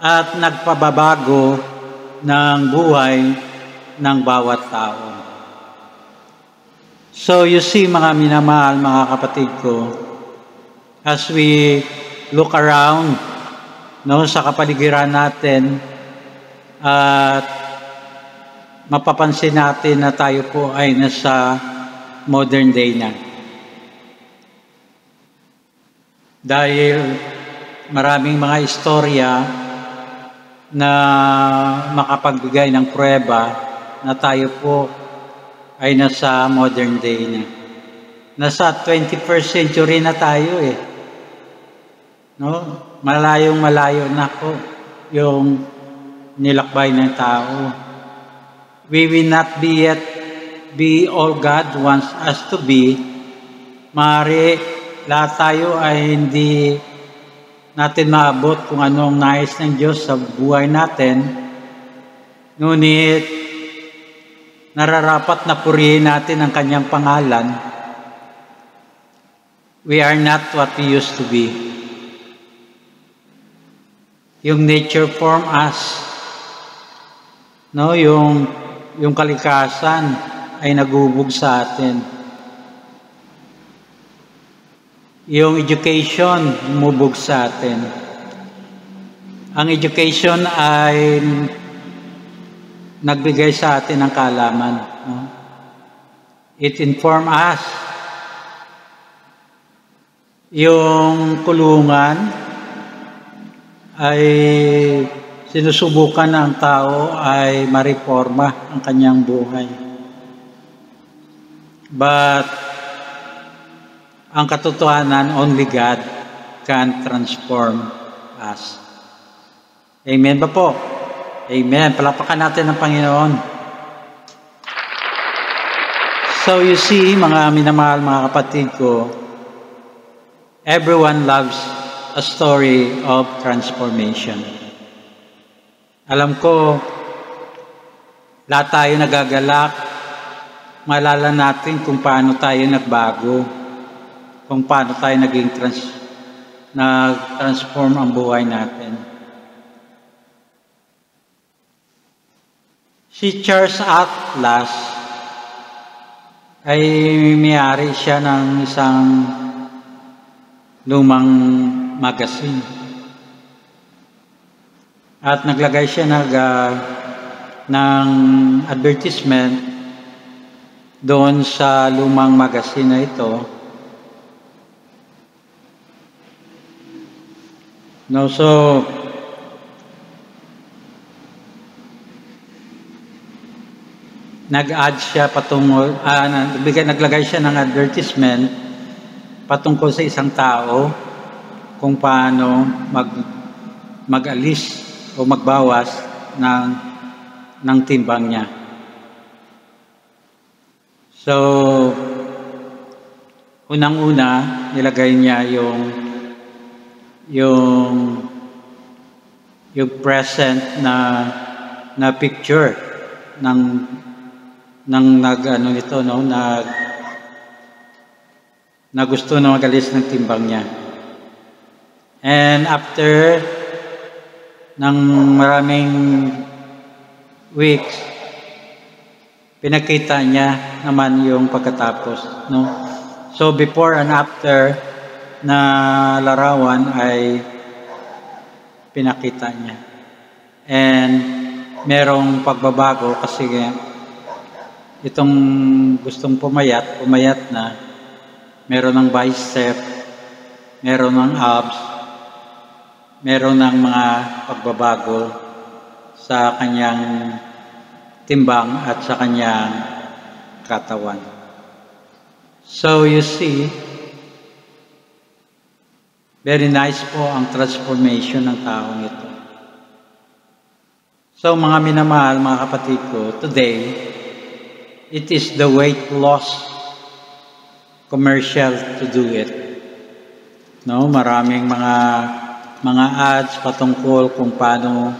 at nagpababago ng buhay ng bawat tao. So you see mga minamahal, mga kapatid ko, as we look around sa kapaligiran natin at mapapansin natin na tayo po ay nasa modern day na. Dahil maraming mga istorya na makapagbigay ng pruweba na tayo po ay nasa modern day na. Nasa 21st century na tayo No? Malayong-malayo na po yung nilakbay ng tao. We will not be yet be all God wants us to be. Maaari lahat tayo ay hindi natin maabot kung anong nais ng Diyos sa buhay natin. Ngunit, nararapat na purihin natin ang kanyang pangalan. We are not what we used to be. Yung nature form us. No, yung kalikasan ay nagubog sa atin. Yung education, umubog sa atin. Ang education ay nagbigay sa atin ng kaalaman. No? It inform us. Yung kulungan ay sinusubukan ng tao ay mareforma ang kanyang buhay. But ang katotohanan, only God can transform us. Amen ba po? Amen. Palakpakan natin ang Panginoon. So you see, mga minamahal, mga kapatid ko, everyone loves a story of transformation. Alam ko, lahat tayo nagagalak, maalala natin kung paano tayo nagbago, kung paano tayo nag-transform ang buhay natin. Si Charles Atlas ay may-ari siya ng isang lumang magazine. At naglagay siya ng advertisement doon sa lumang magazine na ito. No, so nag-add siya patungkol, naglagay siya ng advertisement patungkol sa isang tao kung paano mag-alis o magbawas ng timbang niya. So, unang-una, nilagay niya yung present na picture ng na gusto na magalis ng timbang niya. And after ng maraming weeks, pinakita niya naman yung pagkatapos, no? So before and after na larawan ay pinakita niya. And merong pagbabago kasi itong gustong pumayat na, meron ng bicep, meron ng abs, meron ng mga pagbabago sa kanyang timbang at sa kanyang katawan. So you see, very nice po ang transformation ng taong ito. So mga minamahal, mga kapatid ko, today, it is the weight loss commercial to do it. No, maraming mga ads patungkol kung paano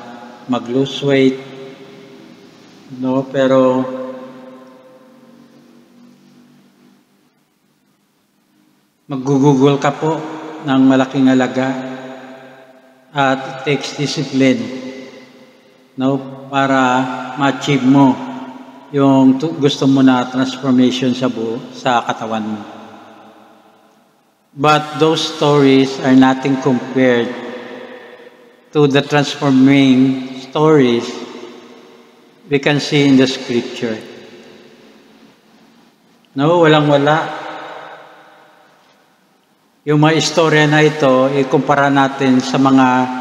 mag-lose weight. No, pero mag-google ka po ng malaking halaga at it takes discipline, no, para ma-achieve mo yung gusto mo na transformation sa katawan mo. But those stories are nothing compared to the transforming stories we can see in the scripture. No, walang-wala. Yung mga istorya na ito, ikumpara natin sa mga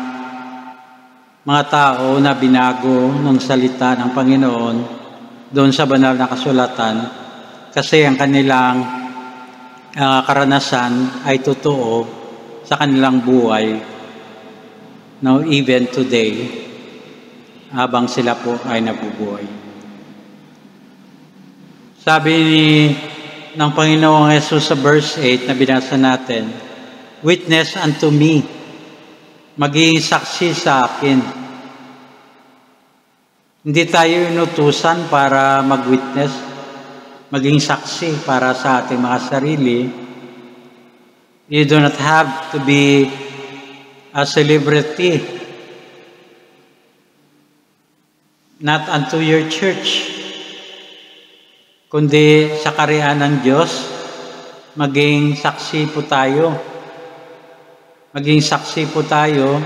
tao na binago ng salita ng Panginoon doon sa banal na kasulatan, kasi ang kanilang karanasan ay totoo sa kanilang buhay, no, even today, habang sila po ay nabubuhay. Sabi ng Panginoong Yesus sa verse 8 na binasa natin, witness unto me, maging saksi sa akin. Hindi tayo inutusan para mag-witness, maging saksi para sa ating mga sarili. You do not have to be a celebrity, not unto your church, kundi sa kaharian ng Diyos, maging saksi po tayo. Maging saksi po tayo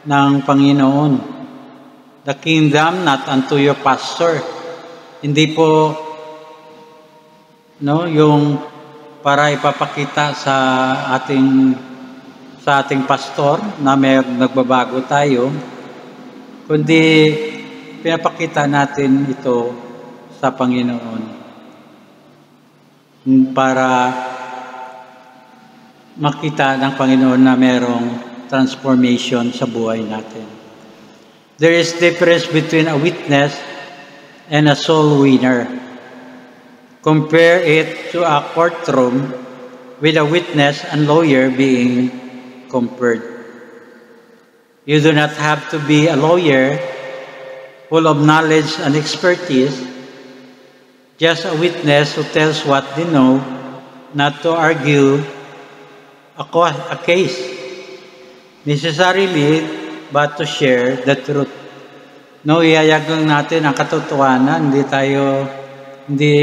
ng Panginoon. The kingdom, not unto your pastor. Hindi po, yung para ipapakita sa ating pastor na may nagbabago tayo, kundi pinapakita natin ito sa Panginoon para makita ng Panginoon na merong transformation sa buhay natin. There is difference between a witness and a soul winner. Compare it to a courtroom with a witness and lawyer being compared. You do not have to be a lawyer full of knowledge and expertise, just a witness who tells what they know, not to argue a case necessarily, but to share the truth. Iyayag lang natin ang katotohanan, hindi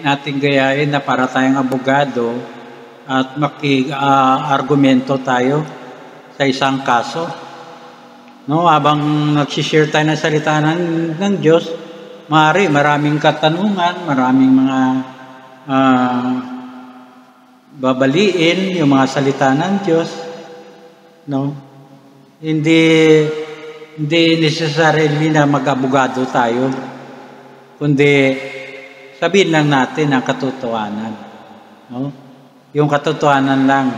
natin gayahin na para tayong abogado at argumento tayo sa isang kaso. Habang nagsishare tayo ng salita ng Diyos, maraming katanungan, maraming mga babaliin yung mga salita ng Diyos. Hindi necessarily na mag-abogado tayo, kundi sabihin lang natin ang katotohanan. Yung katotohanan lang,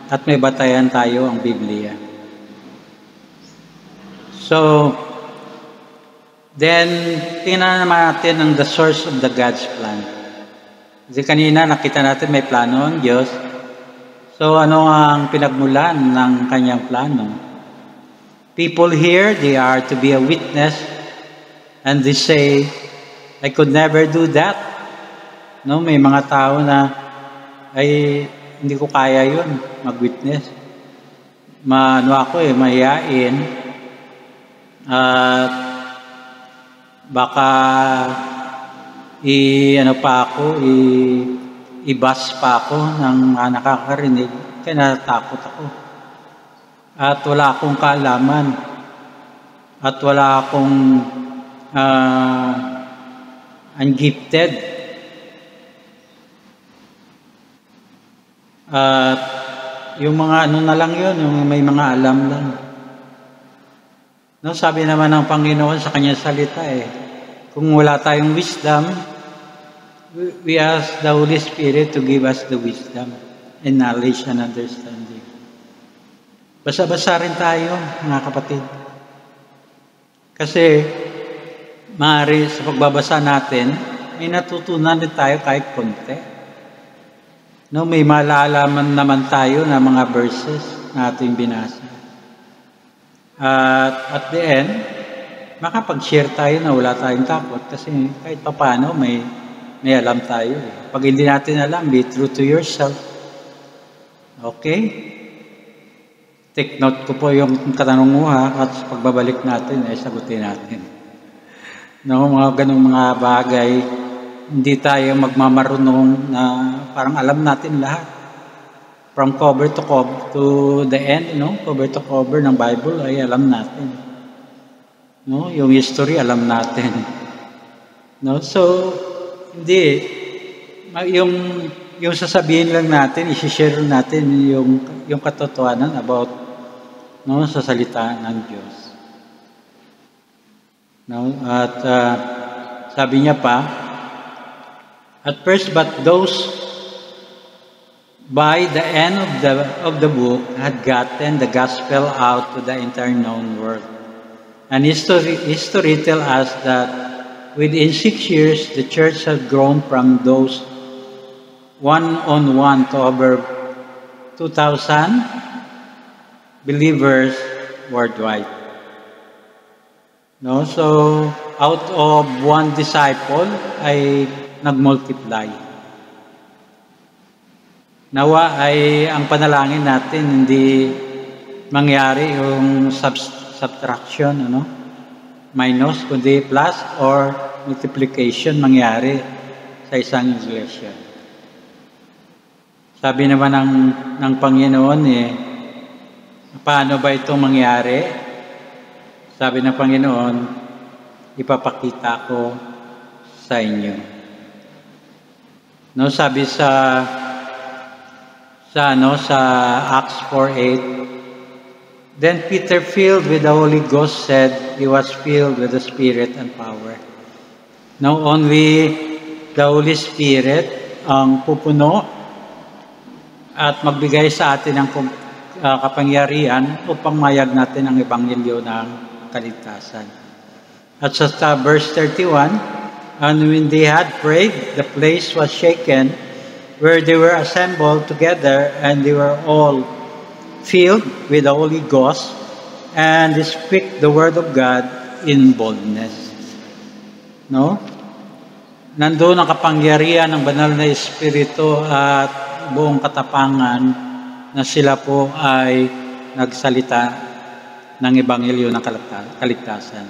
at may batayan tayo ang Biblia. So, then, tingnan naman natin ang the source of the God's plan. Kasi kanina nakita natin may plano ang Diyos. So, ano ang pinagmulan ng kanyang plano? People here, they are to be a witness, and they say, I could never do that. May mga tao na, hindi ko kaya yun, mag-witness. Mahiyain. At baka i-bus pa ako ng nakakarinig, kaya natatakot ako. At wala akong kaalaman. At wala akong ungifted. At yung mga na lang yun, yung may mga alam lang. Sabi naman ng Panginoon sa kanyang salita kung wala tayong wisdom, we ask the Holy Spirit to give us the wisdom and knowledge and understanding. Basa-basa rin tayo, mga kapatid. Kasi, maaari sa pagbabasa natin, may natutunan din tayo kahit konti. May malalaman naman tayo na mga verses na ating binasa. At the end, makapag-share tayo na wala tayong takot kasi kahit paano may alam tayo. Pag hindi natin alam, be true to yourself. Okay? Take note ko po yung katanunguha at pagbabalik natin, sagutin natin. Mga ganung mga bagay, hindi tayo magmamarunong na parang alam natin lahat. From cover to the end, cover to cover ng Bible ay alam natin. Yung history alam natin. So hindi yung sasabihin lang natin, i-share natin yung katotohanan about sa salita ng Diyos. At sabi niya pa, at first, but those by the end of the book had gotten the gospel out to the entire known world. And history tells us that within 6 years, the church had grown from those one-on-one to over 2,000 believers worldwide. No? So, out of one disciple ay nagmultiply. Nawa ay ang panalangin natin hindi mangyari yung subtraction, minus, kundi plus or multiplication mangyari sa isang iglesia. Sabi naman ng Panginoon paano ba ito mangyari? Sabi ng Panginoon, ipapakita ko sa inyo. No, sabi sa Acts 4:8, then Peter, filled with the Holy Ghost, said he was filled with the Spirit and power. Now only the Holy Spirit ang pupuno at magbigay sa atin ng kapangyarihan upang mayag natin ang ebanghelyo ng kaligtasan. At sa verse 31, and when they had prayed, the place was shaken where they were assembled together, and they were all filled with the Holy Ghost, and they speak the word of God in boldness. No? Nandoon ang kapangyarihan ng banal na Espiritu at buong katapangan na sila po ay nagsalita ng ebanghelyo ng kaligtasan.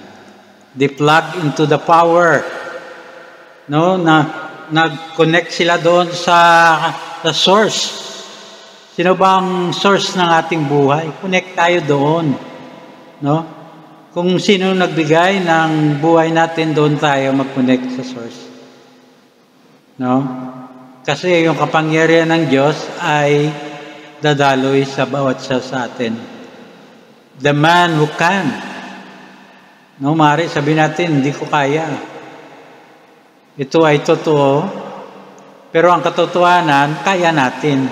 They plug into the power, no, na nag-connect sila doon sa source. Sino ba ang source ng ating buhay? Connect tayo doon, no? Kung sino nagbigay ng buhay natin, doon tayo mag-connect sa source, no? Kasi yung kapangyarihan ng Diyos ay dadaloy sa bawat isa sa atin. The man who can, no, maaari sabihin natin, hindi ko kaya. Ito ay totoo, pero ang katotohanan, kaya natin.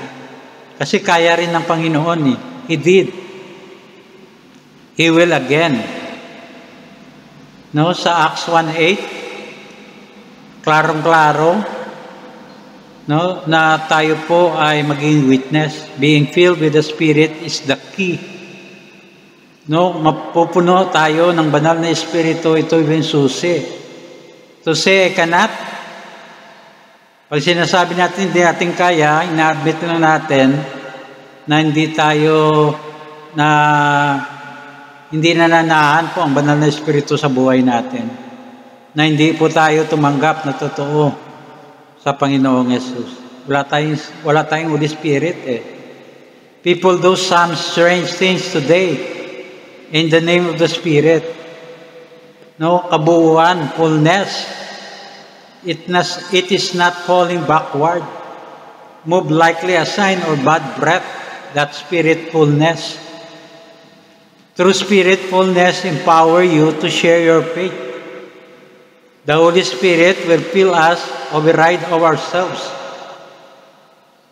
Kasi kaya rin ng Panginoon He did. He will again. No, sa Acts 1:8, klarong-klaro, no, na tayo po ay maging witness. Being filled with the Spirit is the key. No, mapupuno tayo ng banal na Espiritu, ito yung susi. To say I cannot, pag sinasabi natin hindi natin kaya, ina-admit na natin na hindi nananahan po ang banal na Espiritu sa buhay natin. Na hindi po tayo tumanggap na totoo sa Panginoong Yesus. Wala tayong Holy Spirit People do some strange things today in the name of the Spirit. No, kabuuan, fullness. It is not falling backward. Move likely a sign or bad breath, that spiritfulness. Through spiritfulness, empower you to share your faith. The Holy Spirit will fill us, override ourselves.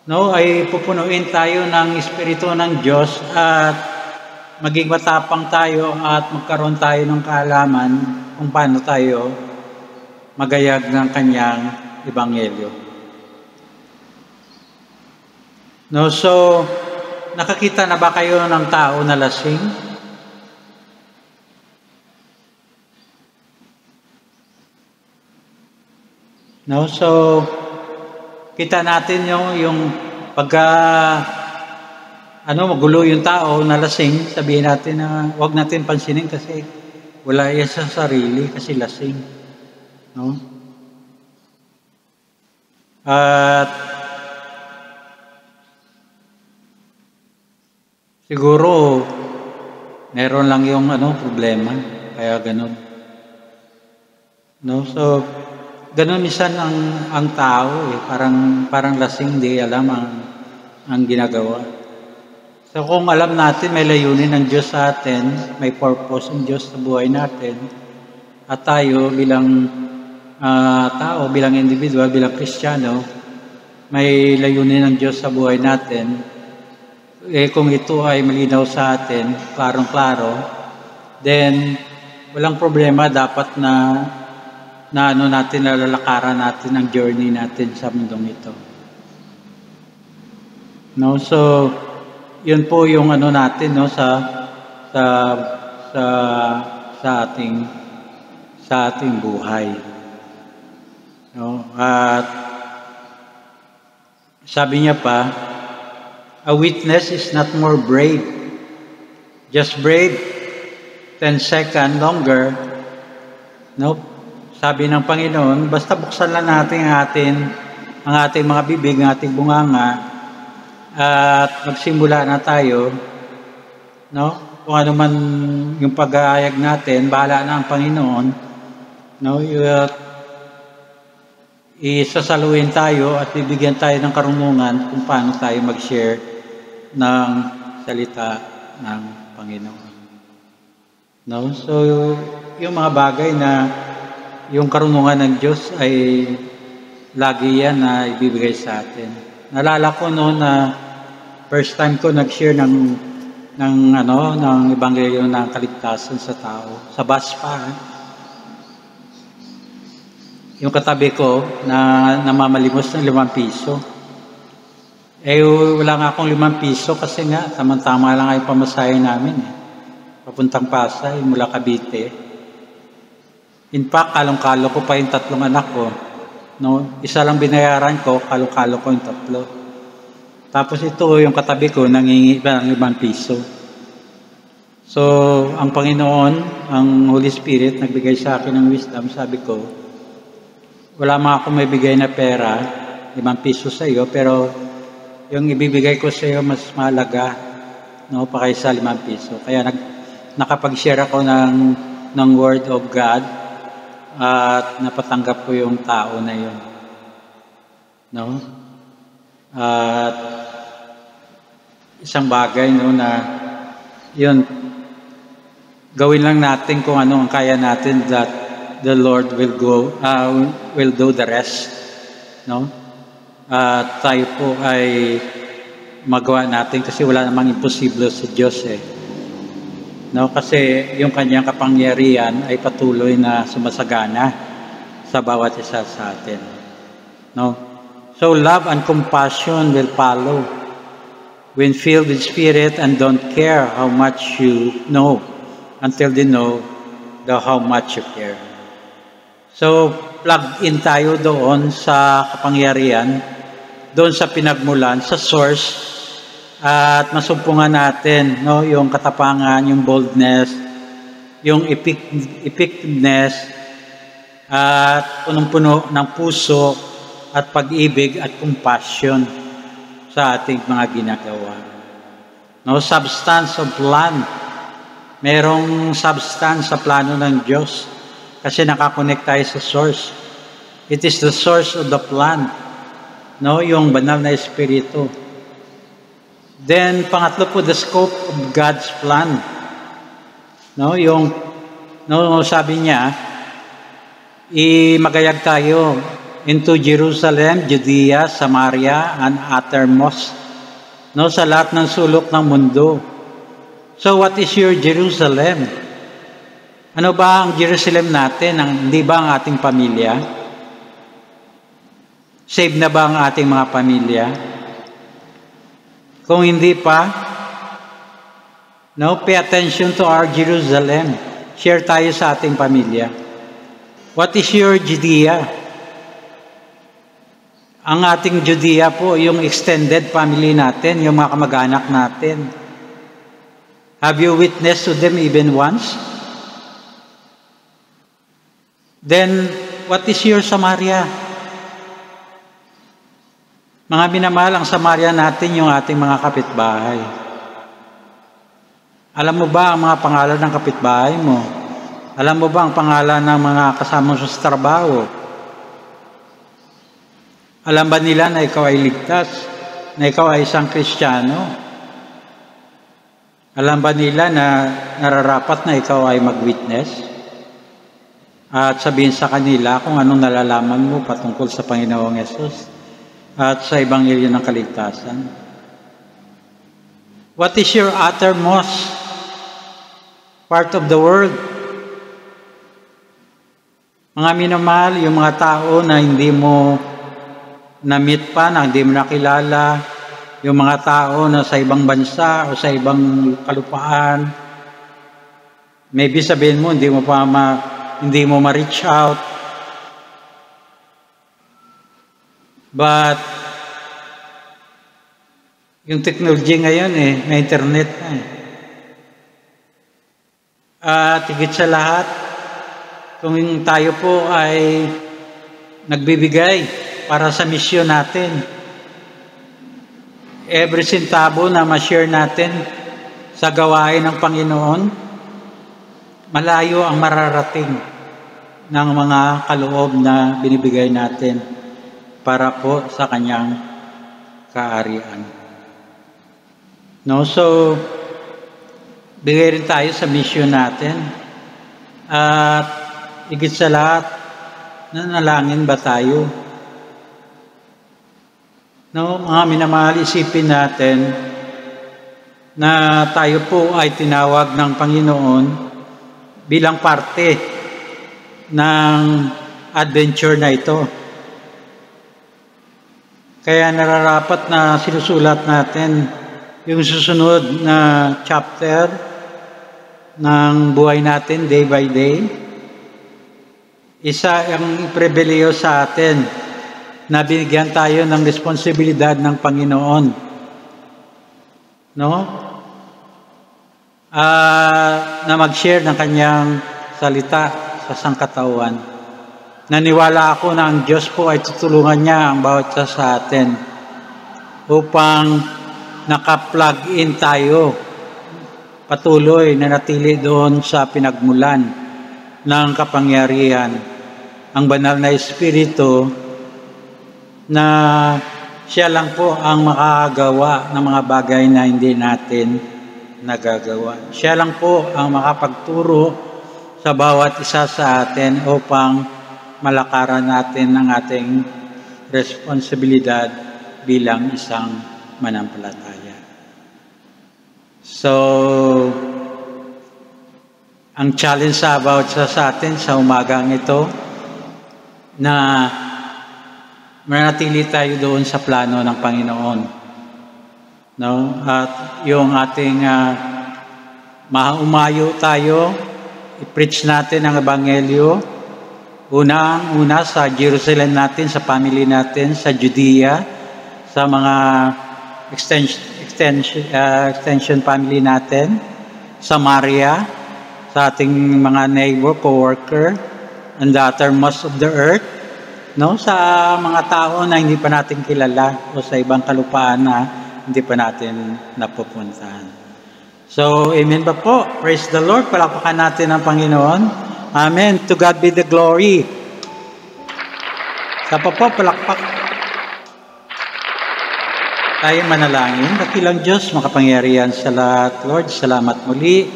No, ay pupunuin tayo ng Espiritu ng Diyos at maging matapang tayo at magkaroon tayo ng kaalaman kung paano tayo magayag ng kanyang ebanghelyo. No, so nakakita na ba kayo ng tao na lasing? No, so kita natin yung pagka magulo yung tao na lasing, sabihin natin na wag natin pansinin kasi wala yan sa sarili kasi lasing. No? At siguro meron lang yung problema, kaya ganun. No? So ganun minsan ang tao parang lasing, di alam ang ginagawa. So kung alam natin may layunin ng Diyos sa atin, may purpose ng Diyos sa buhay natin, at tayo bilang tao, bilang individual, bilang Kristiyano, may layunin ng Diyos sa buhay natin, kung ito ay malinaw sa atin, klarong-klaro, then walang problema, dapat na nalalakaran natin ang journey natin sa mundong ito. No, so yun po yung ano natin, no, sa sa sa ating buhay. No, at sabi niya pa, a witness is not more brave, just brave 10 seconds longer. No, sabi ng Panginoon, basta buksan lang natin ang ating mga bibig, ang ating bunganga, at magsimula na tayo, no? Kung ano man yung pag-aayag natin, bahala na ang Panginoon, no? Isasaluin tayo at bibigyan tayo ng karunungan kung paano tayo mag-share ng salita ng Panginoon. No? So, yung mga bagay na yung karunungan ng Diyos ay lagi yan na ibibigay sa atin. Nalala ko noon na first time ko nag-share ng ebanghelyo ng kaligtasan sa tao, sa bus pa. Yung katabi ko na namamalimos ng 5 piso. Wala nga akong 5 piso kasi nga, tamang-tama lang ay pamasahe namin. Papuntang Pasay, mula Cavite. In fact, kalong-kalo ko pa yung 3 anak ko. No? Isa lang binayaran ko, kalong-kalo ko yung 3. Tapos ito, yung katabi ko, nangingi pa ng 5 piso. So, ang Panginoon, ang Holy Spirit, nagbigay sa akin ng wisdom. Sabi ko, wala man ako may bigay na pera, 5 piso sa iyo, pero yung ibibigay ko sa iyo mas mahalaga, no, pa kaysa 5 piso. Kaya nakapag-share ako ng Word of God at napatanggap ko yung tao na yun. No? At isang bagay, no, na yun, gawin lang natin kung ano ang kaya natin, that the Lord will do the rest, no? Tayo po ay magawa natin kasi wala namang imposible sa Diyos, no? Kasi yung kanyang kapangyarihan ay patuloy na sumasagana sa bawat isa sa atin, no? So love and compassion will follow when filled with Spirit and don't care how much you know until they know how much you care. So, plug in tayo doon sa kapangyarihan, doon sa pinagmulan, sa source, at masumpungan natin, no, yung katapangan, yung boldness, yung effectiveness, at punong-puno ng puso, at pag-ibig, at compassion sa ating mga ginagawa. No, substance of plan. Merong substance sa plano ng Diyos. Kasi nakakonect tayo sa source. It is the source of the plan. No, yung banal na espiritu. Then, pangatlo po, the scope of God's plan. No, sabi niya, magayag tayo into Jerusalem, Judea, Samaria, and uttermost. No, sa lahat ng sulok ng mundo. So, what is your Jerusalem? Ano ba ang Jerusalem natin? Hindi ba ang ating pamilya? Save na ba ang ating mga pamilya? Kung hindi pa, no, pay attention to our Jerusalem. Share tayo sa ating pamilya. What is your Judea? Ang ating Judea po, yung extended family natin, yung mga kamag-anak natin. Have you witnessed to them even once? Then, what is your Samaria? Mga minamahal, ang Samaria natin yung ating mga kapitbahay. Alam mo ba ang mga pangalan ng kapitbahay mo? Alam mo ba ang pangalan ng mga kasama mo sa trabaho? Alam ba nila na ikaw ay ligtas? Na ikaw ay isang Kristiyano? Alam ba nila na nararapat na ikaw ay mag-witness? At sabihin sa kanila kung anong nalalaman mo patungkol sa Panginoong Yesus at sa ebanghelyo ng kaligtasan. What is your uttermost part of the world? Mga minamahal, yung mga tao na hindi mo na-meet pa, na hindi mo nakilala, yung mga tao na sa ibang bansa o sa ibang kalupaan. Maybe sabihin mo, hindi mo ma-reach out. But, yung technology ngayon may internet na At higit sa lahat, kung tayo po ay nagbibigay para sa misyon natin, every centavo na ma-share natin sa gawain ng Panginoon, malayo ang mararating ng mga kaloob na binibigay natin para po sa kanyang kaarian. No, so bigay rin tayo sa mission natin. At higit sa lahat, nanalangin ba tayo? No, mga minamahal, isipin natin na tayo po ay tinawag ng Panginoon bilang parte ng adventure na ito. Kaya nararapat na sinusulat natin yung susunod na chapter ng buhay natin day by day. Isa ang pribileyo sa atin na binigyan tayo ng responsibilidad ng Panginoon. No? Na mag-share ng kanyang salita sa sangkatauhan. Naniwala ako na ang Diyos po ay tutulungan niya ang bawat isa sa atin upang naka-plug in tayo, patuloy na natili doon sa pinagmulan ng kapangyarihan, ang banal na Espiritu na siya lang po ang makagawa ng mga bagay na hindi natin nagagawa. Siya lang po ang makapagturo sa bawat isa sa atin upang malakaran natin ang ating responsibilidad bilang isang manampalataya. So, ang challenge sa bawat isa sa atin sa umagang ito na manatili tayo doon sa plano ng Panginoon. No? At yung ating umayo tayo, i-preach natin ang Ebanghelyo. Una sa Jerusalem natin, sa family natin, sa Judea, sa mga extension family natin, Samaria, sa ating mga neighbor, co-worker, and the uttermost of the earth, no? Sa mga tao na hindi pa natin kilala o sa ibang kalupaan na hindi pa natin napupuntahan. So, amen ba po? Praise the Lord. Palakpakan natin ang Panginoon. Amen. To God be the glory. Sa po, palakpak. Tayo manalangin. Dakilang Diyos, makapangyarihan sa lahat. Lord, salamat muli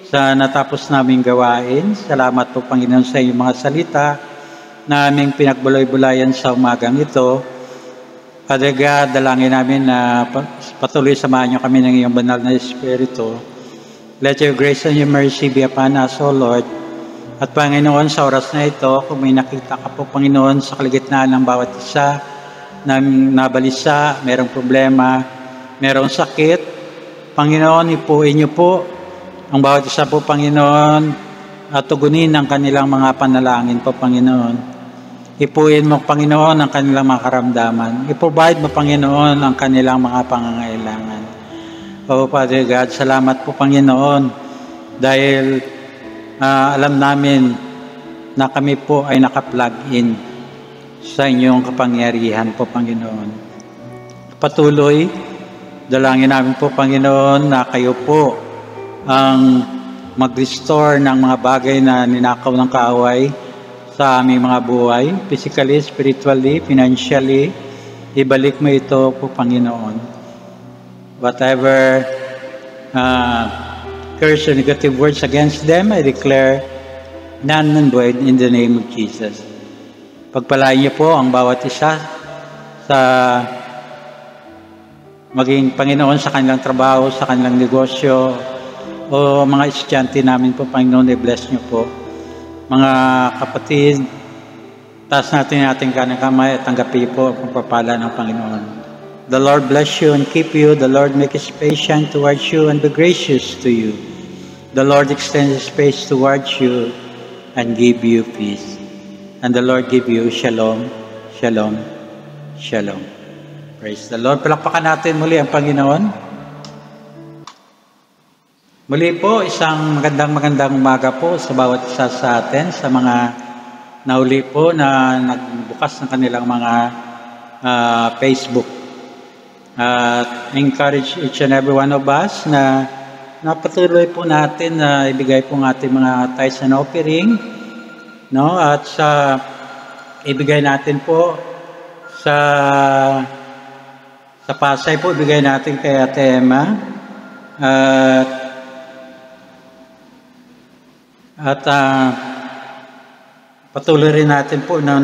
sa natapos naming gawain. Salamat po, Panginoon, sa iyong mga salita na aming pinagbuloy-bulayan sa umagang ito. Father God, dalangin namin na patuloy samahan niyo kami ng iyong banal na Espiritu. Let your grace and your mercy be upon us, O Lord. At Panginoon, sa oras na ito, kung may nakita ka po, Panginoon, sa kalagitnaan ng bawat isa na nabalisa, merong problema, merong sakit, Panginoon, ipuin niyo po ang bawat isa po, Panginoon, at tugunin ang kanilang mga panalangin po, Panginoon. Ipuin mo, Panginoon, ang kanilang mga karamdaman. I-provide mo, Panginoon, ang kanilang mga pangangailangan. O Father God, salamat po, Panginoon, dahil alam namin na kami po ay naka-plug in sa inyong kapangyarihan po, Panginoon. Patuloy, dalangin namin po, Panginoon, na kayo po ang mag-restore ng mga bagay na ninakaw ng kaaway sa aming mga buhay, physically, spiritually, financially. Ibalik mo ito po, Panginoon. Whatever curse or negative words against them, I declare none and void in the name of Jesus. Pagpalain niyo po ang bawat isa sa maging Panginoon sa kanilang trabaho, sa kanilang negosyo, o mga estudyante namin po, Panginoon, i-bless niyo po. Mga kapatid, taas natin ang ating kanang kamay at tanggapin po ang pagpapala ng Panginoon. The Lord bless you and keep you. The Lord make his face shine towards you and be gracious to you. The Lord extend his face towards you and give you peace. And the Lord give you shalom, shalom, shalom. Praise the Lord. Palakpakan natin muli ang Panginoon. Muli po, isang magandang umaga po sa bawat isa sa atin, sa mga nauli po na nagbukas ng kanilang mga Facebook. Encourage each and every one of us na napatuloy po natin na ibigay po ng ating mga tithes and offering, no? At sa ibigay natin po sa Pasay po, ibigay natin kay Ate Emma. At patuloy rin natin po na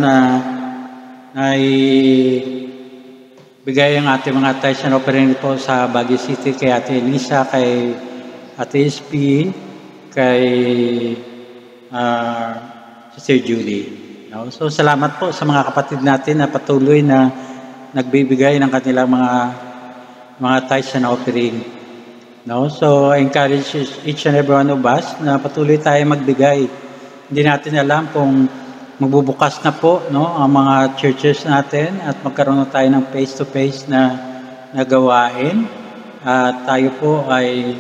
bigay ang ating mga tithes and offering po sa Baguio City kay Ate Elisa, kay Ate SP, kay Sister Julie. No? So salamat po sa mga kapatid natin na patuloy na nagbibigay ng kanilang mga tithes and offering. No? So I encourage each and every one of us na patuloy tayo magbigay. Hindi natin alam kung magbubukas na po, no, ang mga churches natin at magkaroon na tayo ng face-to-face na gawain. At tayo po ay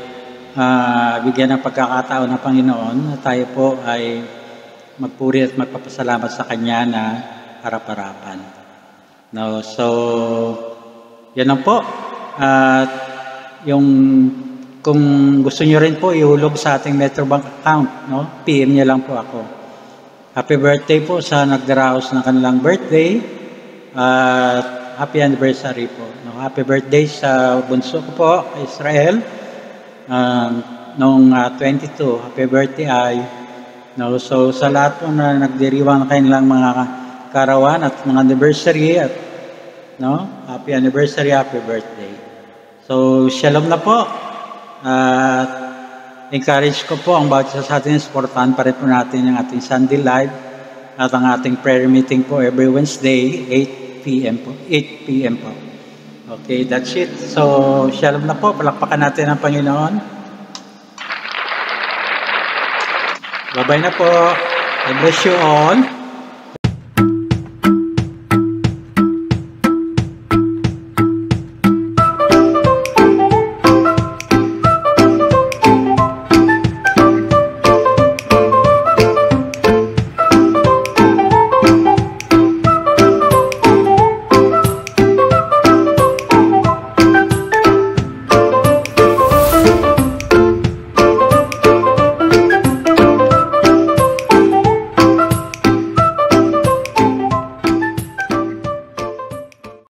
bigyan ng pagkakataon ng Panginoon na tayo po ay magpuri at magpapasalamat sa Kanya na harap-harapan. No, so, yan lang po. At kung gusto nyo rin po, ihulog sa ating Metrobank account, no, PM nyo lang po ako. Happy birthday po sa nagdaraos ng kanilang birthday. Happy anniversary po. No, happy birthday sa bunso ko po, Israel. Noong 22, happy birthday ay. No, so sa lahat po na nagdiriwang ng kanilang mga karawan at mga anniversary, at no, happy anniversary, happy birthday. So shalom na po. Encourage ko po ang bawat isa sa atin, supportahan pa rin po natin ang ating Sunday Live at ang ating prayer meeting po every Wednesday, 8 p.m. po. Okay, that's it. So, shalom na po. Palakpakan natin ang Panginoon. Bye-bye na po. I bless you all.